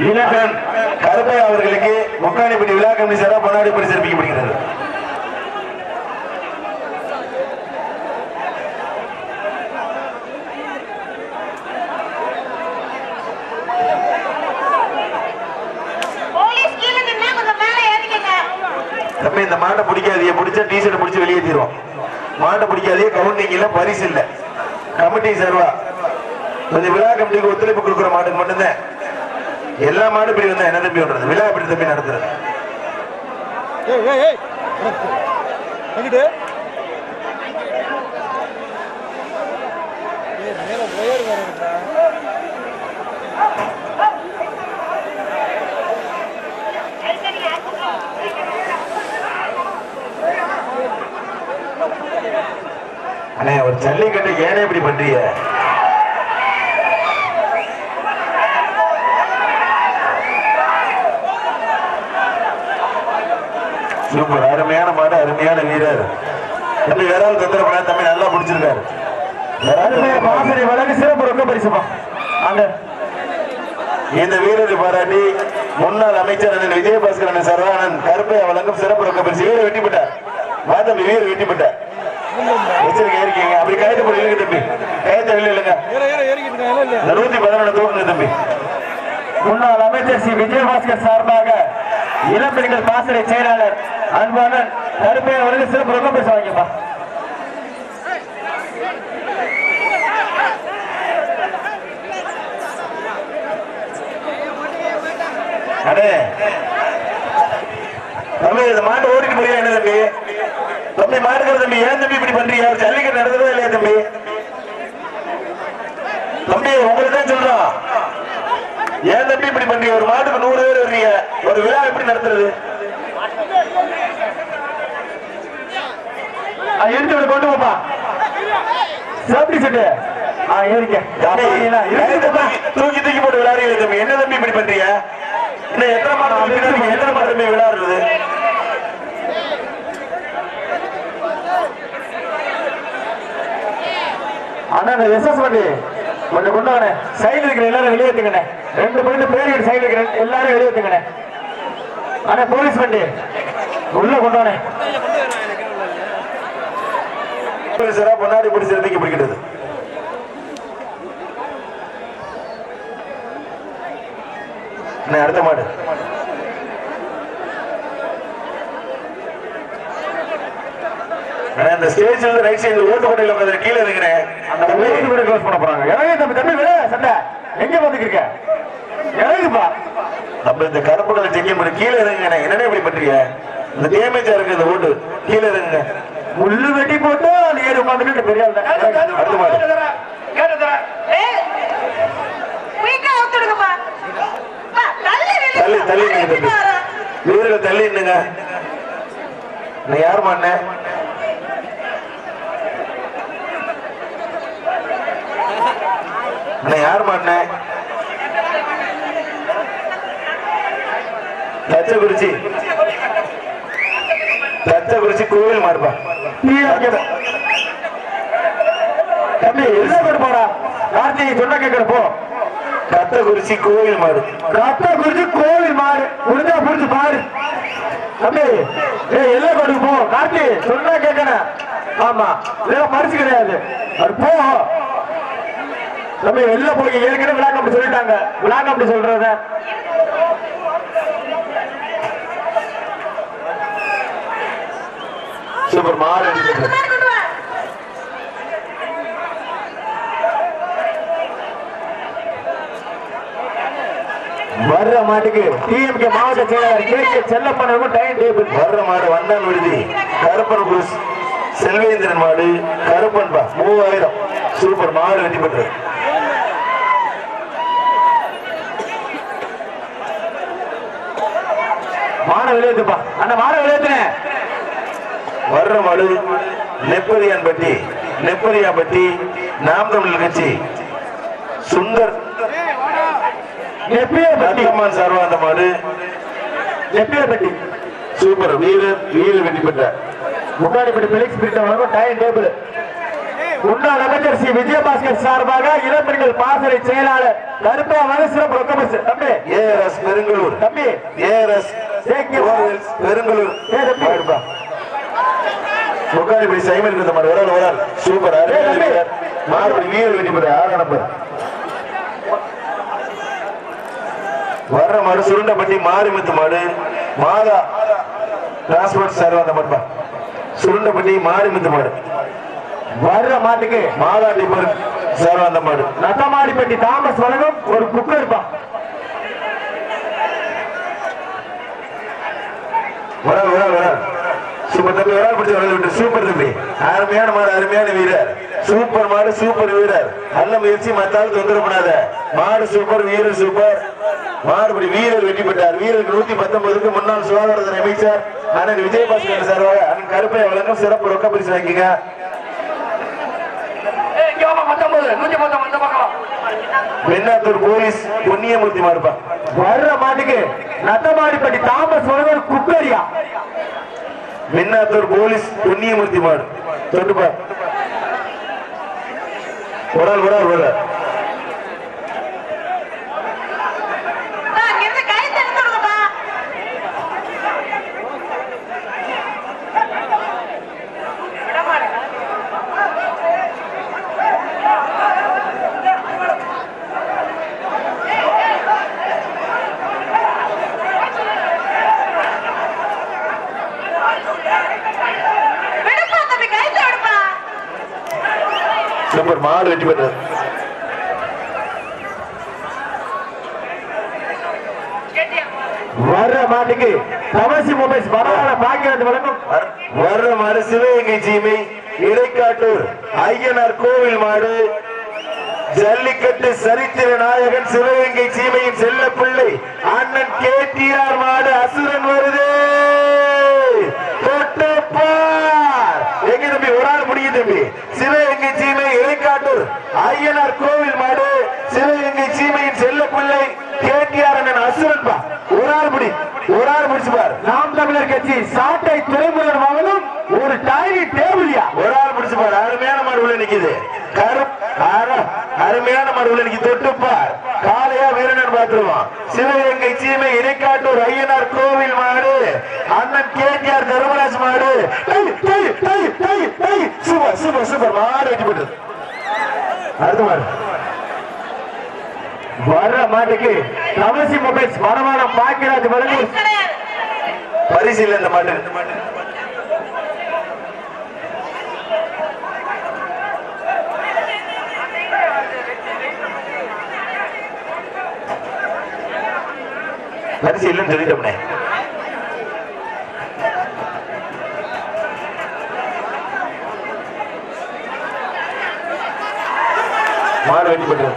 இலக்கண் கருப்பையா அவர்களுக்கு முக்காணிப்பட்டி விழா கமிட்டி சார்பாக பொன்னாடி பரிசு அறிவிக்கப்படுகிறது. தம்பி இந்த மாட்டை பிடிக்காதீங்க. பிடிச்சா டிஷர்ட் பிடிச்சி வெளியே தீருவோம். மாட்டை பிடிக்காதே கவுண்டிங்ல பரிசு இல்ல. கமிட்டி சார்பா கொஞ்சம் விழா கமிட்டிக்கு ஒத்துழைப்பு கொடுக்குற மாட்டுக்கு மட்டும்தான். எல்லா மாடும் இப்படி வந்தா என்ன தம்பி பண்றது? விழா எப்படி தம்பி நடத்துறது? அண்ணே ஒரு ஜல்லிக்கட்டு ஏனே இப்படி பண்றீங்க? சூப்பர். அருமையான மாடு, அருமையான வீரர். தம்பி வேற ஆள் தந்துட தம்பி நல்லா பிடிச்சிருக்காரு. சிறப்பு ரொக்க பரிசுமா. இந்த வீரரை பாராட்டி முன்னாள் அமைச்சர் அண்ணன் விஜயபாஸ்கரன் சரவானன் கருப்பையா வழங்கும் சிறப்பு ரொக்க பரிசு. வீரர் வெட்டி பெற்றார். தம்பி வீரர் வெட்டி பெற்றார். எச்சரிக்கை இருக்கீங்க. அப்படி கயத்து போய் இல்லைங்க தம்பி. கயத்தை வெளியே இல்லைங்க. 111 தூக்குங்க தம்பி. முன்னாள் அமைச்சர் சி விஜயபாஸ்கர் சார்பாக இளம்பெண்கள் பாசறை செயலாளர் அன்பானன் கருப்பையா அவர்களுக்கு சிறப்பு ரொக்க பரிசு வாங்கிப்பா. அடே தம்பி இந்த மாட்டு ஓடிட்டு போய் என்ன தம்பி? தம்பி மாடுகிற தம்பி. ஏன் தம்பி இப்படி பண்றீங்க? ஜல்லிக்கட்டு நடந்ததே இல்லையா தம்பி? தம்பி உங்களுக்கு தான் சொல்றோம். ஏன் தம்பி இப்படி பண்றீங்க? ஒரு மாட்டுக்கு 100 பேர் வர்றீங்க, ஒரு விழா எப்படி நடத்துறது? எடுத்து கொண்டு போப்பா. சேஃப்டி செட்டு தூக்கி தூக்கி போட்டு விளையாடுறீங்க தம்பி. என்ன தம்பி இப்படி பண்றீங்க? இன்னும் எத்தனை மாடு தம்பி விளையாடுறது? ஆனா இந்த எஸ்எஸ் வண்டி கொஞ்சம் கொண்டு வரேன். சைடு இருக்கிற எல்லாரும் வெளியேற்றுங்கண்ணே. 2 பாயிண்ட் பேர் சைடு இருக்கிற எல்லாரும் வெளியேற்றுங்கண்ணே. ஆனா போலீஸ் வண்டி உள்ள கொண்டு வரேன். பொன்னாடி பிடிச்சி எடுத்து பிடிக்கிறது. அடுத்த மாடு அந்த ஸ்டேஜ்ல ரைட் சைடுல ஓட்டு கொண்டையில உட்கார்ந்து கீழே இருக்கிறேன். அந்த ஓட்டு கூட க்ளோஸ் பண்ண போறாங்க. இறங்கி தம்பி தம்பி விட சண்டை எங்க வந்துட்டு இருக்க? இறங்குப்பா. அப்ப இந்த கருப்பு கலர் செக்கிங் பண்ணி கீழே இறங்குங்க. என்னென்ன இப்படி பண்றீங்க? இந்த டேமேஜா இருக்கு இந்த ஓட்டு. கீழே இறங்குங்க. முள்ளு வெட்டி போட்டு அது ஏறி உட்காந்துட்டு பெரிய அடுத்த மாடு தள்ளி தள்ளி நின்னுங்க. வீரர்கள் தள்ளி நின்னுங்க. யார் மாண்ண? யார் மாண்ண? தச்சகுறிச்சி தச்சகுறிச்சி கோவில் மாடுப்பா. தம்பி என்ன கொண்டு போறா? கார்த்திகை சொன்ன கேட்கிற போ. கத்தகுறிச்சி கோவில் மாடு. கத்தகுறிச்சி கோவில் மாடு முடிஞ்சா புரிஞ்சு பாரு தம்பி. எல்லாம் கொண்டு போ. கார்த்தி சொன்னா கேட்கணும். ஆமா இதெல்லாம் பரிசு கிடையாது. அது போ தம்பி. வெளில போய் ஏற்கனவே விழாக்கு அப்படி சொல்லிட்டாங்க. விழாக்கு அப்படி சொல்றத சூப்பர் மாடு. வர்ற மாட்டுக்கு டிஎம்கே மாவட்ட செயலாளர் கே செல்லப்பனுக்கும் டைம் டேபிள். வர்ற மாடு வந்தான் விடுதி கருப்பன் குருஸ் செல்வேந்திரன் மாடு. கருப்பன் பா 3000. சூப்பர் மாடு வெற்றி பெற்றது. மாட விளையாட்டுப்பா. அந்த மாட விளையாட்டுனே வர்ற மாடு நெப்பரியான்பட்டி நெப்பரியாபட்டி நாம் தமிழர் கட்சி சுந்தர் நெப்பியப்பட்டி சார்பா அந்த மாடு. நெப்பியப்பட்டி சூப்பர் வீரர் வெற்றி பெற்ற முன்னாடிப்பட்டி பெலிக்ஸ் பிரிட்ட வழங்கும் டைம் டேபிள். முன்னாள் அமைச்சர் சி விஜயபாஸ்கர் சார்பாக இளம்பெண்கள் பாசறை செயலாளர் கருப்பா சிறப்பு ரொக்கபரிசு. தம்பி ஏஆர்எஸ் பெருங்கலூர். தம்பி ஏஆர்எஸ் பெருங்கலூர் முக்காடிப்படி சைமன் இருந்த மாடு. ஒரு ஆள் சூப்பர் மாறுபடி வீரர் வெற்றி பெற்ற 6 நம்பர். வர்ற மாடு சுருண்டப்பட்டி மாரிமுத்து மாடு. மாதா டிரான்ஸ்போர்ட் சார் வந்த மாடுப்பா. சுருண்டப்பட்டி மாரிமுத்து மாடு. வர்ற மாட்டுக்கு மாதா டிப்பர் சார் வந்த மாடு. நட்டமாடிப்பட்டி தாமஸ் வழங்கும் ஒரு குக்கர் இருப்பா. சூப்பர் தம்பி. ஒரு ஆள் பிடிச்ச சூப்பர் தம்பி. அருமையான மாடு, அருமையான வீரர். சூப்பர் மாடு, சூப்பர் வீரர். நல்ல முயற்சி, மத்தால் தொந்தரவு பண்ணாத மாடு. சூப்பர் வீரர், சூப்பர் மாறுபடி வீரர் வெற்றி பெற்றார். வீரருக்கு 119க்கு முன்னாள் சுகாதாரத்துறை அமைச்சர் அண்ணன் விஜயபாஸ்கர் சார்பாக அண்ணன் கருப்பை வழங்கும் சிறப்பு ரொக்க பரிசு வாங்கிங்க. வெண்ணாத்தூர் போலீஸ் பொன்னியமூர்த்தி மாடுப்பா. வர்ற மாட்டுக்கு நட்டமாடிப்பட்டி தாமஸ் வழங்கும் குக்கரியா. வெண்ணாத்தூர் போலீஸ் பொன்னியமூர்த்தி மாடு. தொட்டுப்பா. ஒரு ஆள் சூப்பர் மாடு வெற்றி பெற்றது. வர்ற மாட்டுக்கு தவசி மொபைல்ஸ் வரலாறு பாக்கியராஜ் வழங்கும் வர்ற மாடு சிவகங்கை சீமை இடைக்காட்டூர் ஐயனார் கோவில் மாடு ஜல்லிக்கட்டு சரித்திர நாயகன் சிவகங்கை சீமையின் செல்ல பிள்ளை அண்ணன் KTR மாடு அசுரன் வருது. தொட்டுப்பார் எங்க தம்பி ஒரு ஆள் முடியும் தம்பி. சிவகங்கை சீமை இடைக்காட்டூர் ஐயனார் கோவில் மாடு சிவகங்கை சீமையின் செல்ல பிள்ளை KTR அண்ணன் அசுரன் பா. ஒரு ஆள் முடிச்சு பார். நாம் தமிழர் கட்சி சாட்டை துறைமுருகன் மகனும் ஒரு டைனி டேபிள்யா ஒரு ஆள் முடிச்சு பாரு. அருமையான மாடு உள்ள நிக்குது. அருமையான மாடு உள்ள நிக்குது. தொட்டுப்பார் காலையா வீரனன் பார்த்துருவான். சிவகங்கை சீமை இடைக்காட்டூர் ஐயனார் கோவில் மாடு அண்ணன் KTR தர்மராஜ் மாடு. சூப்பர் சூப்பர் சூப்பர் மாடு வெட்டி போட்டது. அடுத்த மாடு வர்ற மாட்டுக்கு தவசி மொபைல்ஸ் மரமான பாக்கியராஜ் வழங்கும் பரிசு இல்லை இந்த மாட்டு. பரிசு இல்லைன்னு சொல்லிட்டோம்னே. மாடு வெட்டி போட்டு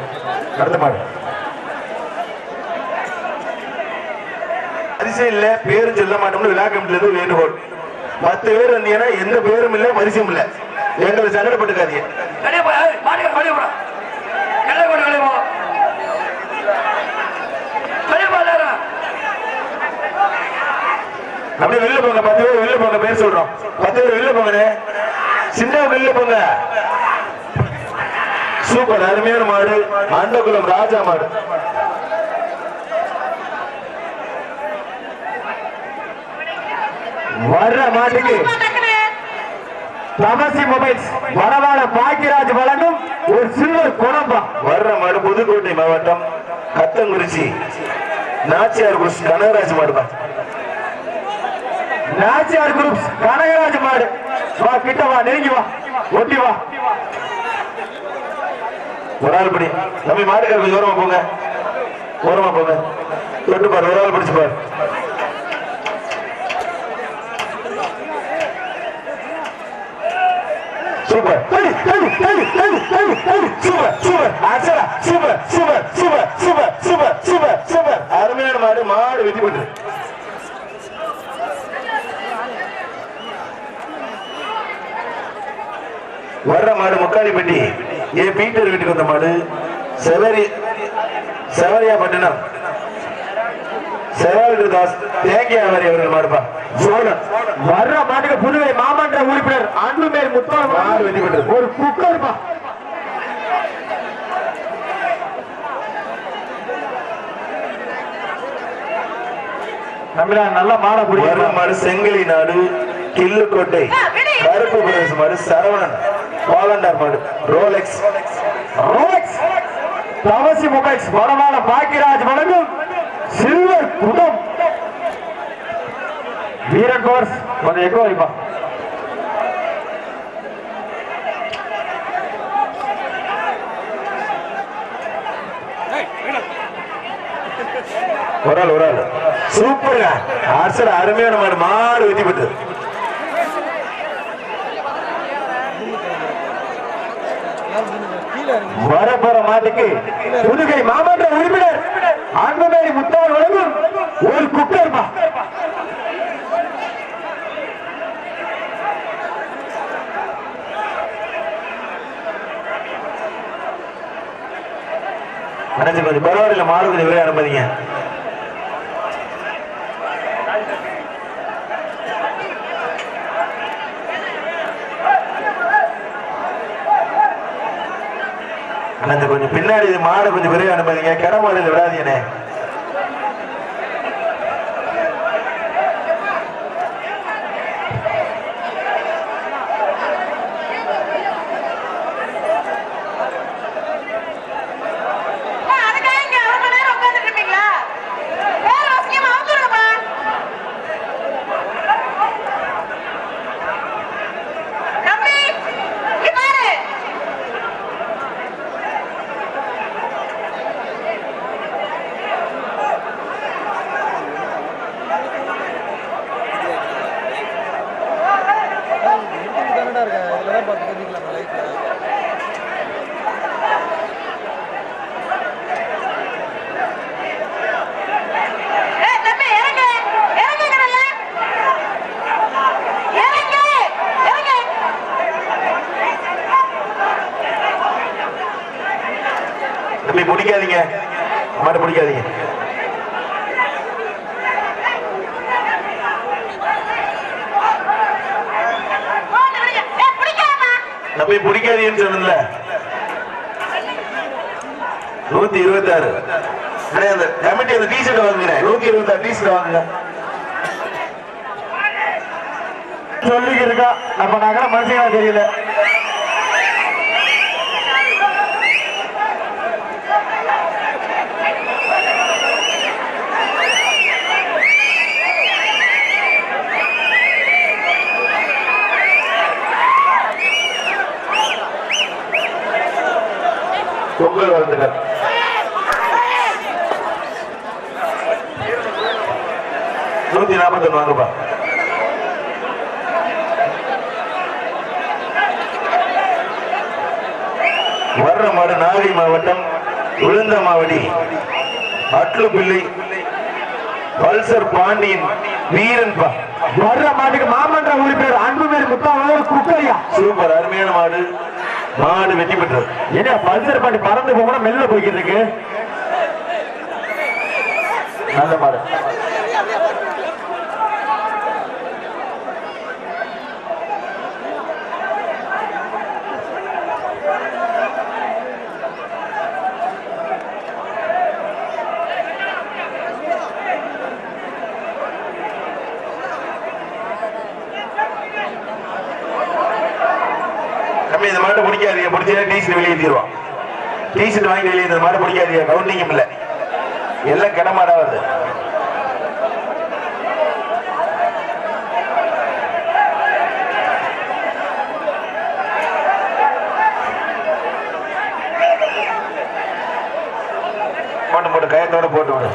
அடுத்த மாடு பரிசு இல்ல பேரும் சொல்ல மாட்டோம்னு விழா கமிட்டில வேண்டுகோள். 10 பேர் வந்தீங்கன்னா எந்த பேரும் இல்ல பரிசும் இல்ல. எங்களை சங்கடப்பட்டுக்காதீங்க. அப்படியே வெளில போங்க. 10 பேர் வெளில போங்க. பேர் சொல்றோம். 10 பேர் வெளில போங்க. சின்ன வெளில போங்க. சூப்பர் அருமையான மாடு அண்டகுளம் ராஜா மாடு. வர்ற மாட்டுக்கு தமசி மொபைல்ஸ் வரவாள பாக்கியராஜ் வழங்கும் ஒரு சில்வர் குணம்பா. வர்ற மாடு புதுக்கோட்டை மாவட்டம் கத்தங்குறிச்சி நாச்சியார் குரூப்ஸ் கனகராஜ் மாடுபா. நாச்சியார் குரூப்ஸ் கனகராஜ் மாடு. வா கிட்ட வா, நெருங்கி வா, ஒட்டி வா. ஒரு ஆள் படி தம்பி மாடுக்கார கொஞ்சம் ஓரமா போங்க. ஓரமா போங்க. தொட்டு பாரு. ஒரு ஆள் பிடிச்சு பாரு. சூப்பர் சூப்பர் சூப்பர் ஆச்சரா super super super super super super super அருமையான மாடு. மாடு வெட்டி போட்டு வர்ற மாடு முக்காலிப்பட்டி பீட்டர் வீட்டுக்கு வந்த மாடு செவரியா பட்டினம் தாஸ் தேங்கியாவரி அவர்கள் மாடுப்பா. வர்ற மாட்டுக்கு புதுவை மாமன்ற உறுப்பினர் அன்புமேல் முத்தாள் மாடு வெட்டி போட்டு ஒரு குக்கர்பா. நம்மள நல்ல மாட வர்ற மாடு செங்கலி நாடு கில்லுக்கோட்டை கருப்பு பிரதேச மாடு சரவணன் பாலண்டார் மாடு ரோலெக்ஸ் தவசி மொபைல்ஸ் வரவாள பாக்கியராஜ் வழங்கும் சில்வர் குடம். வீரன் கோர்ஸ் கொஞ்சம் எக்கோ வைப்பா. ஒரு ஆள் சூப்பருங்க. ஆர்சர் அருமையான மாடு. மாடு வெட்டி போட்டு வரப்போற மாட்டுக்கு புதுகை மாமன்ற உறுப்பினர் அன்புமேல் முத்தாள் வழங்கும் ஒரு குக்கர்பா. கொஞ்சம் பரவாயில்ல. மாடு கொஞ்சம் விரைய அனுமதிங்க. கொஞ்சம் பின்னாடி மாடு கொஞ்சம் விரைய அனுமதிங்க. கிட மாடுல விடாதீங்கண்ணே. தம்பி பிடிக்காதீங்க, மாட்டு பிடிக்காதீங்க. தம்பி பிடிக்காதீங்கன்னு சொன்னல. 126 அந்த கமிட்டி அந்த டீஷர்ட் வாங்குங்க. 126 டீஷர்ட் வாங்குங்க. சொல்லிக்கு இருக்கா நம்ம நகர மனுஷங்களா தெரியல. பொங்கல் வாழ்த்துக்கள். நூத்தி 41 வாங்கப்பா. வர்ற மாடு நாகை மாவட்டம் உளுந்தமாவடி அட்லுப்பிள்ளை பல்சர் பாண்டியன் வீரன் பா. வர்ற மாட்டுக்கு மாமன்ற உறுப்பினர் அன்புமேரி முத்தாவூர் குக்கரியா. சூப்பர், அருமையான மாடு. மாடு வெற்றி பெற்றது. என்ன பல்சர் பாண்டி பறந்து போக மெல்ல போய்கிட்டு இருக்கு. நல்ல மாடு. இந்த மாட்டை பிடிக்காதீங்க, பிடிச்சா டீசல் வெளியேற்றிடுவான். டீசல் வாங்கி வெளியே இந்த மாட்டை பிடிக்காதீங்க, கவுண்டிங்கும் இல்லை, எல்லாம் கிடமாடாவது. போட்டு போட்டு கயத்தோட போட்டு விடு.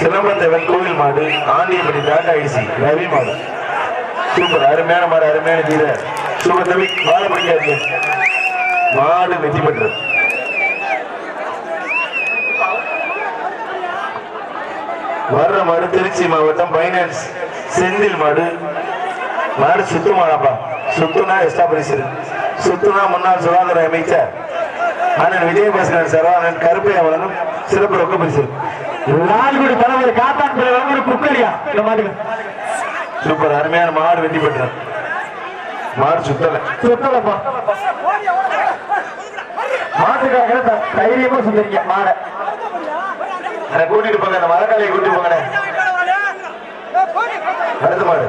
சிலம்பத்தேவன் கோவில் மாடு ஆண்டியப்படி டாடா ஐசி ரவி மாடு. சூப்பர், அருமையான மாடு, அருமையான வீரர். சூப்பர் தம்பி, மாடு பிடிக்காது. மாடு வெற்றி பெற்றது. வர்ற மாடு திருச்சி மாவட்டம் பைனான்ஸ் செந்தில் மாடு. மாடு சுத்து மாடாப்பா. சுத்துனா எஸ்டாபிளிஷர், சுத்துனா முன்னாள் சுகாதார அமைச்சர் அண்ணன் விஜயபாஸ்கரன் சரவாணன் கருப்பையா வழங்கும் சிறப்பு ரொக்க பரிசு. நான்குடி தலைவர் காத்தான் பிள்ளை குக்கரியா. இந்த மாட்டுக்கு சூப்பர், அருமையான மாடு வெற்றி பெற்றது. மாடு சுத்தல சுத்தலப்பா. மாட்டுக்காக தைரியமா சொல்றீங்க. மாடை கூட்டிட்டு போங்க, அந்த மரக்காலையை கூட்டிட்டு போங்க. அடுத்த மாடு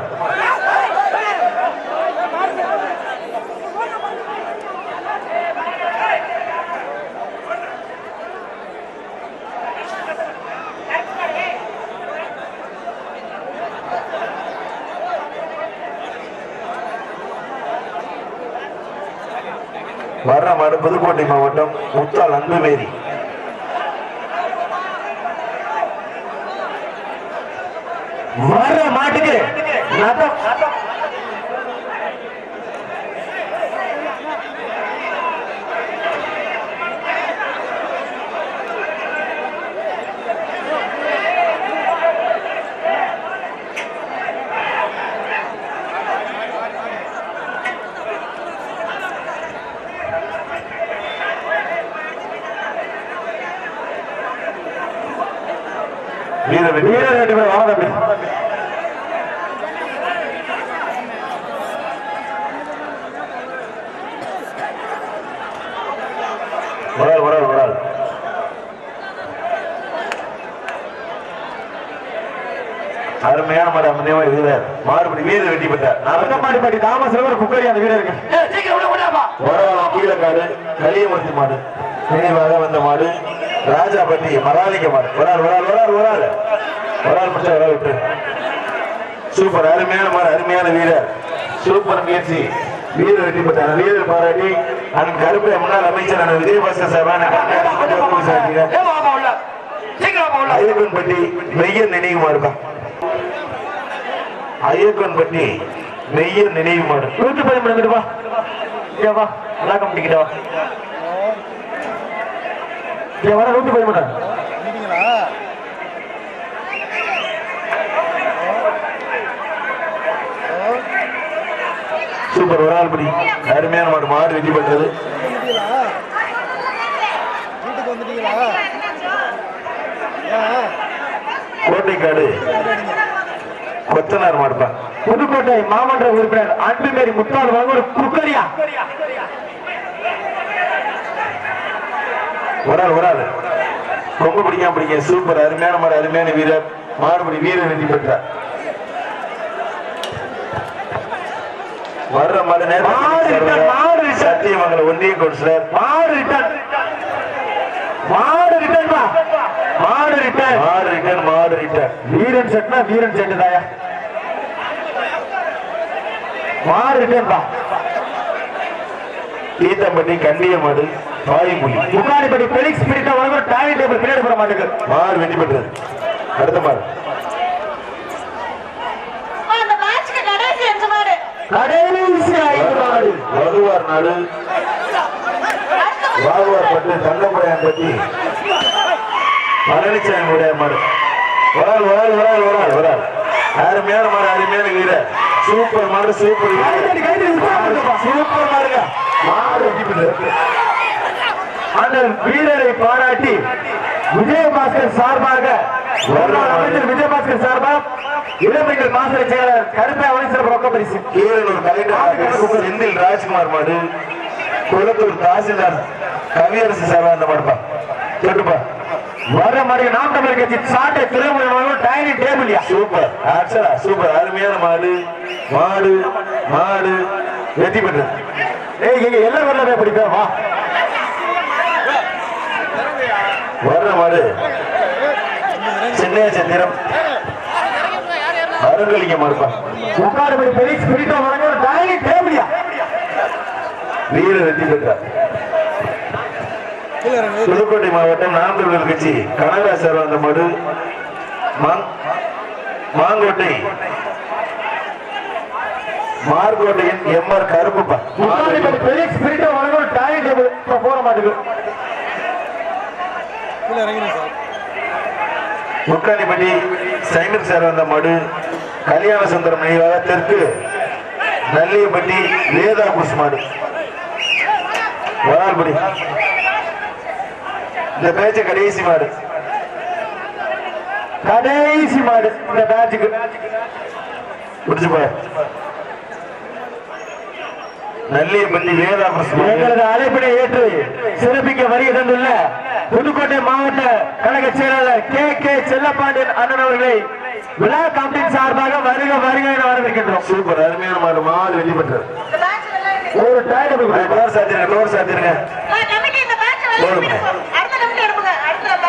வர்ற மாடு புதுக்கோட்டை மாவட்டம் முத்தால் அன்புமேரி. வர்ற மாட்டுக்கு வீரர் ரெண்டு பேர் வாங்க. வரால் அருமையான மாடு வீரர். மாறுபடி வீரர் வெட்டி பெற்றார். மாடிப்பட்டி தாமஸ் குக்கரி அந்த வீரருக்கு கீழக்காடு கலியமூர்த்தி மாடு நினைவாக வந்த மாடு. ராஜாபட்டி மராலிக்க மாடு. வரால் பிடிச்ச வரால் விட்டு. சூப்பர், அருமையான மாடு, அருமையான வீரர். சூப்பர் முயற்சி, வீரர் வெற்றி பெற்றார். வீரர் பாராட்டி அண்ணன் கருப்பை முன்னாள் அமைச்சர் விஜயபாஸ்கர் ஐயப்பன்பட்டி மெய்யர் நினைவுமா இருப்பான். ஐயக்கன்பட்டி மெய்யர் நினைவு மாடு 113 ரூபா இங்க வா விளாக்கம் முடிக்கிட்டா இங்க வர 113 சூப்பர் ஒரு ஆள் படி அருமையான மாடு மாடு வெற்றி பெற்றது கோட்டைக்காடு கொத்தனார் மாடுப்பா புதுக்கோட்டை மாமன்ற உறுப்பினர் அன்புமேரி முத்தாள் ஒரு குக்கரியா ஒரு ஆள் ரொம்ப பிடிக்க சூப்பர் அருமையான மாடு அருமையான வீரர் மாடுபடி வீரர் வெற்றி பெற்றார் வர்ற மாடு நேரம் சத்தியமங்கலம் ஒன்றிய கவுன்சிலர் மாடு ரிட்டர்ன் வீரன் செட்னா வீரன் செட்டு தாயா மாடு ரிட்டர்ன் பா தீத்தம்பட்டி கண்டிய மாடு பாய்மொழி முக்காடிப்பட்டி பெலிக்ஸ் பிரிட்டா வழங்க டைம் டேபிள் பின்னாடி போற மாட்டுக்கு மாடு வெற்றி பெற்றது அடுத்த மாடு வகுவார் நாடு வாகுவார் பட்டு தங்கப்படையான் பட்டி பழனிசாமியுடைய மாடு ஒரு ஆள் அருமையான மாடு அருமையான வீரர் சூப்பர் மாடு சூப்பர் மாடுங்க மாடு அந்த வீரரை பாராட்டி விஜயபாஸ்கர் சார்பாக அமைச்சர் விஜயபாஸ்கர் சார்பாக இளமைகள் மாஸ்டர் செயலர் கருப்பை அமைச்சர் ரொக்க பரிசு கீழூர் கலைஞர் செந்தில் ராஜ்குமார் மாடு குளத்தூர் தாசில்தார் கவியரசு சார்பா அந்த மாடுப்பா கேட்டுப்பா வர மாதிரி நாம் தமிழ் கட்சி சாட்டை திருமணம் டைனிங் டேபிள் சூப்பர் ஆக்சுவலா சூப்பர் அருமையான மாடு மாடு மாடு வெற்றி பெற்றது ஏய் எல்லாம் வரல பிடிப்பேன் வா வர்ற மாடு சென்னைய சந்திரம் அருங்கலிங்க மாடுப்பா உட்காருபடி பெரிய ஸ்பிரிட்டா வழங்க டைனிங் டேபிள் வீர வெற்றி பெற்றார் புதுக்கோட்டை மாவட்டம் நாம் தமிழர் கட்சி கனகராஜ் அந்த மாடு மாங்கோட்டை மார்கோட்டையின் எம்ஆர் கருப்புப்பா பெரிய ஸ்பிரிட்டா வழங்க டைனிங் டேபிள் போற மாட்டுக்கு முக்காலிப்பட்டி சைமன் சார் வந்த மாடு கல்யாண சுந்தரம் நினைவாக தெற்கு நல்லியப்பட்டி வேதா புஷ் மாடு வரால்படி இந்த பேச்ச கடைசி மாடு இந்த பேட்சுக்கு முடிச்சு போய் நல்லியப்பட்டி வேதா புஷ் எங்களது அழைப்பினை ஏற்று சிறப்பிக்க வருகை தந்துள்ள புதுக்கோட்டை மாவட்ட கழக செயலாளர் கே செல்லப்பாண்டியன் அண்ணன் அவர்களை விழா கமிட்டியின் சார்பாக வருக என வரவேற்கின்றோம். சூப்பர் அருமையான மாடு மாடு வெற்றி பெற்றது ஒரு டைம் சாத்திருங்க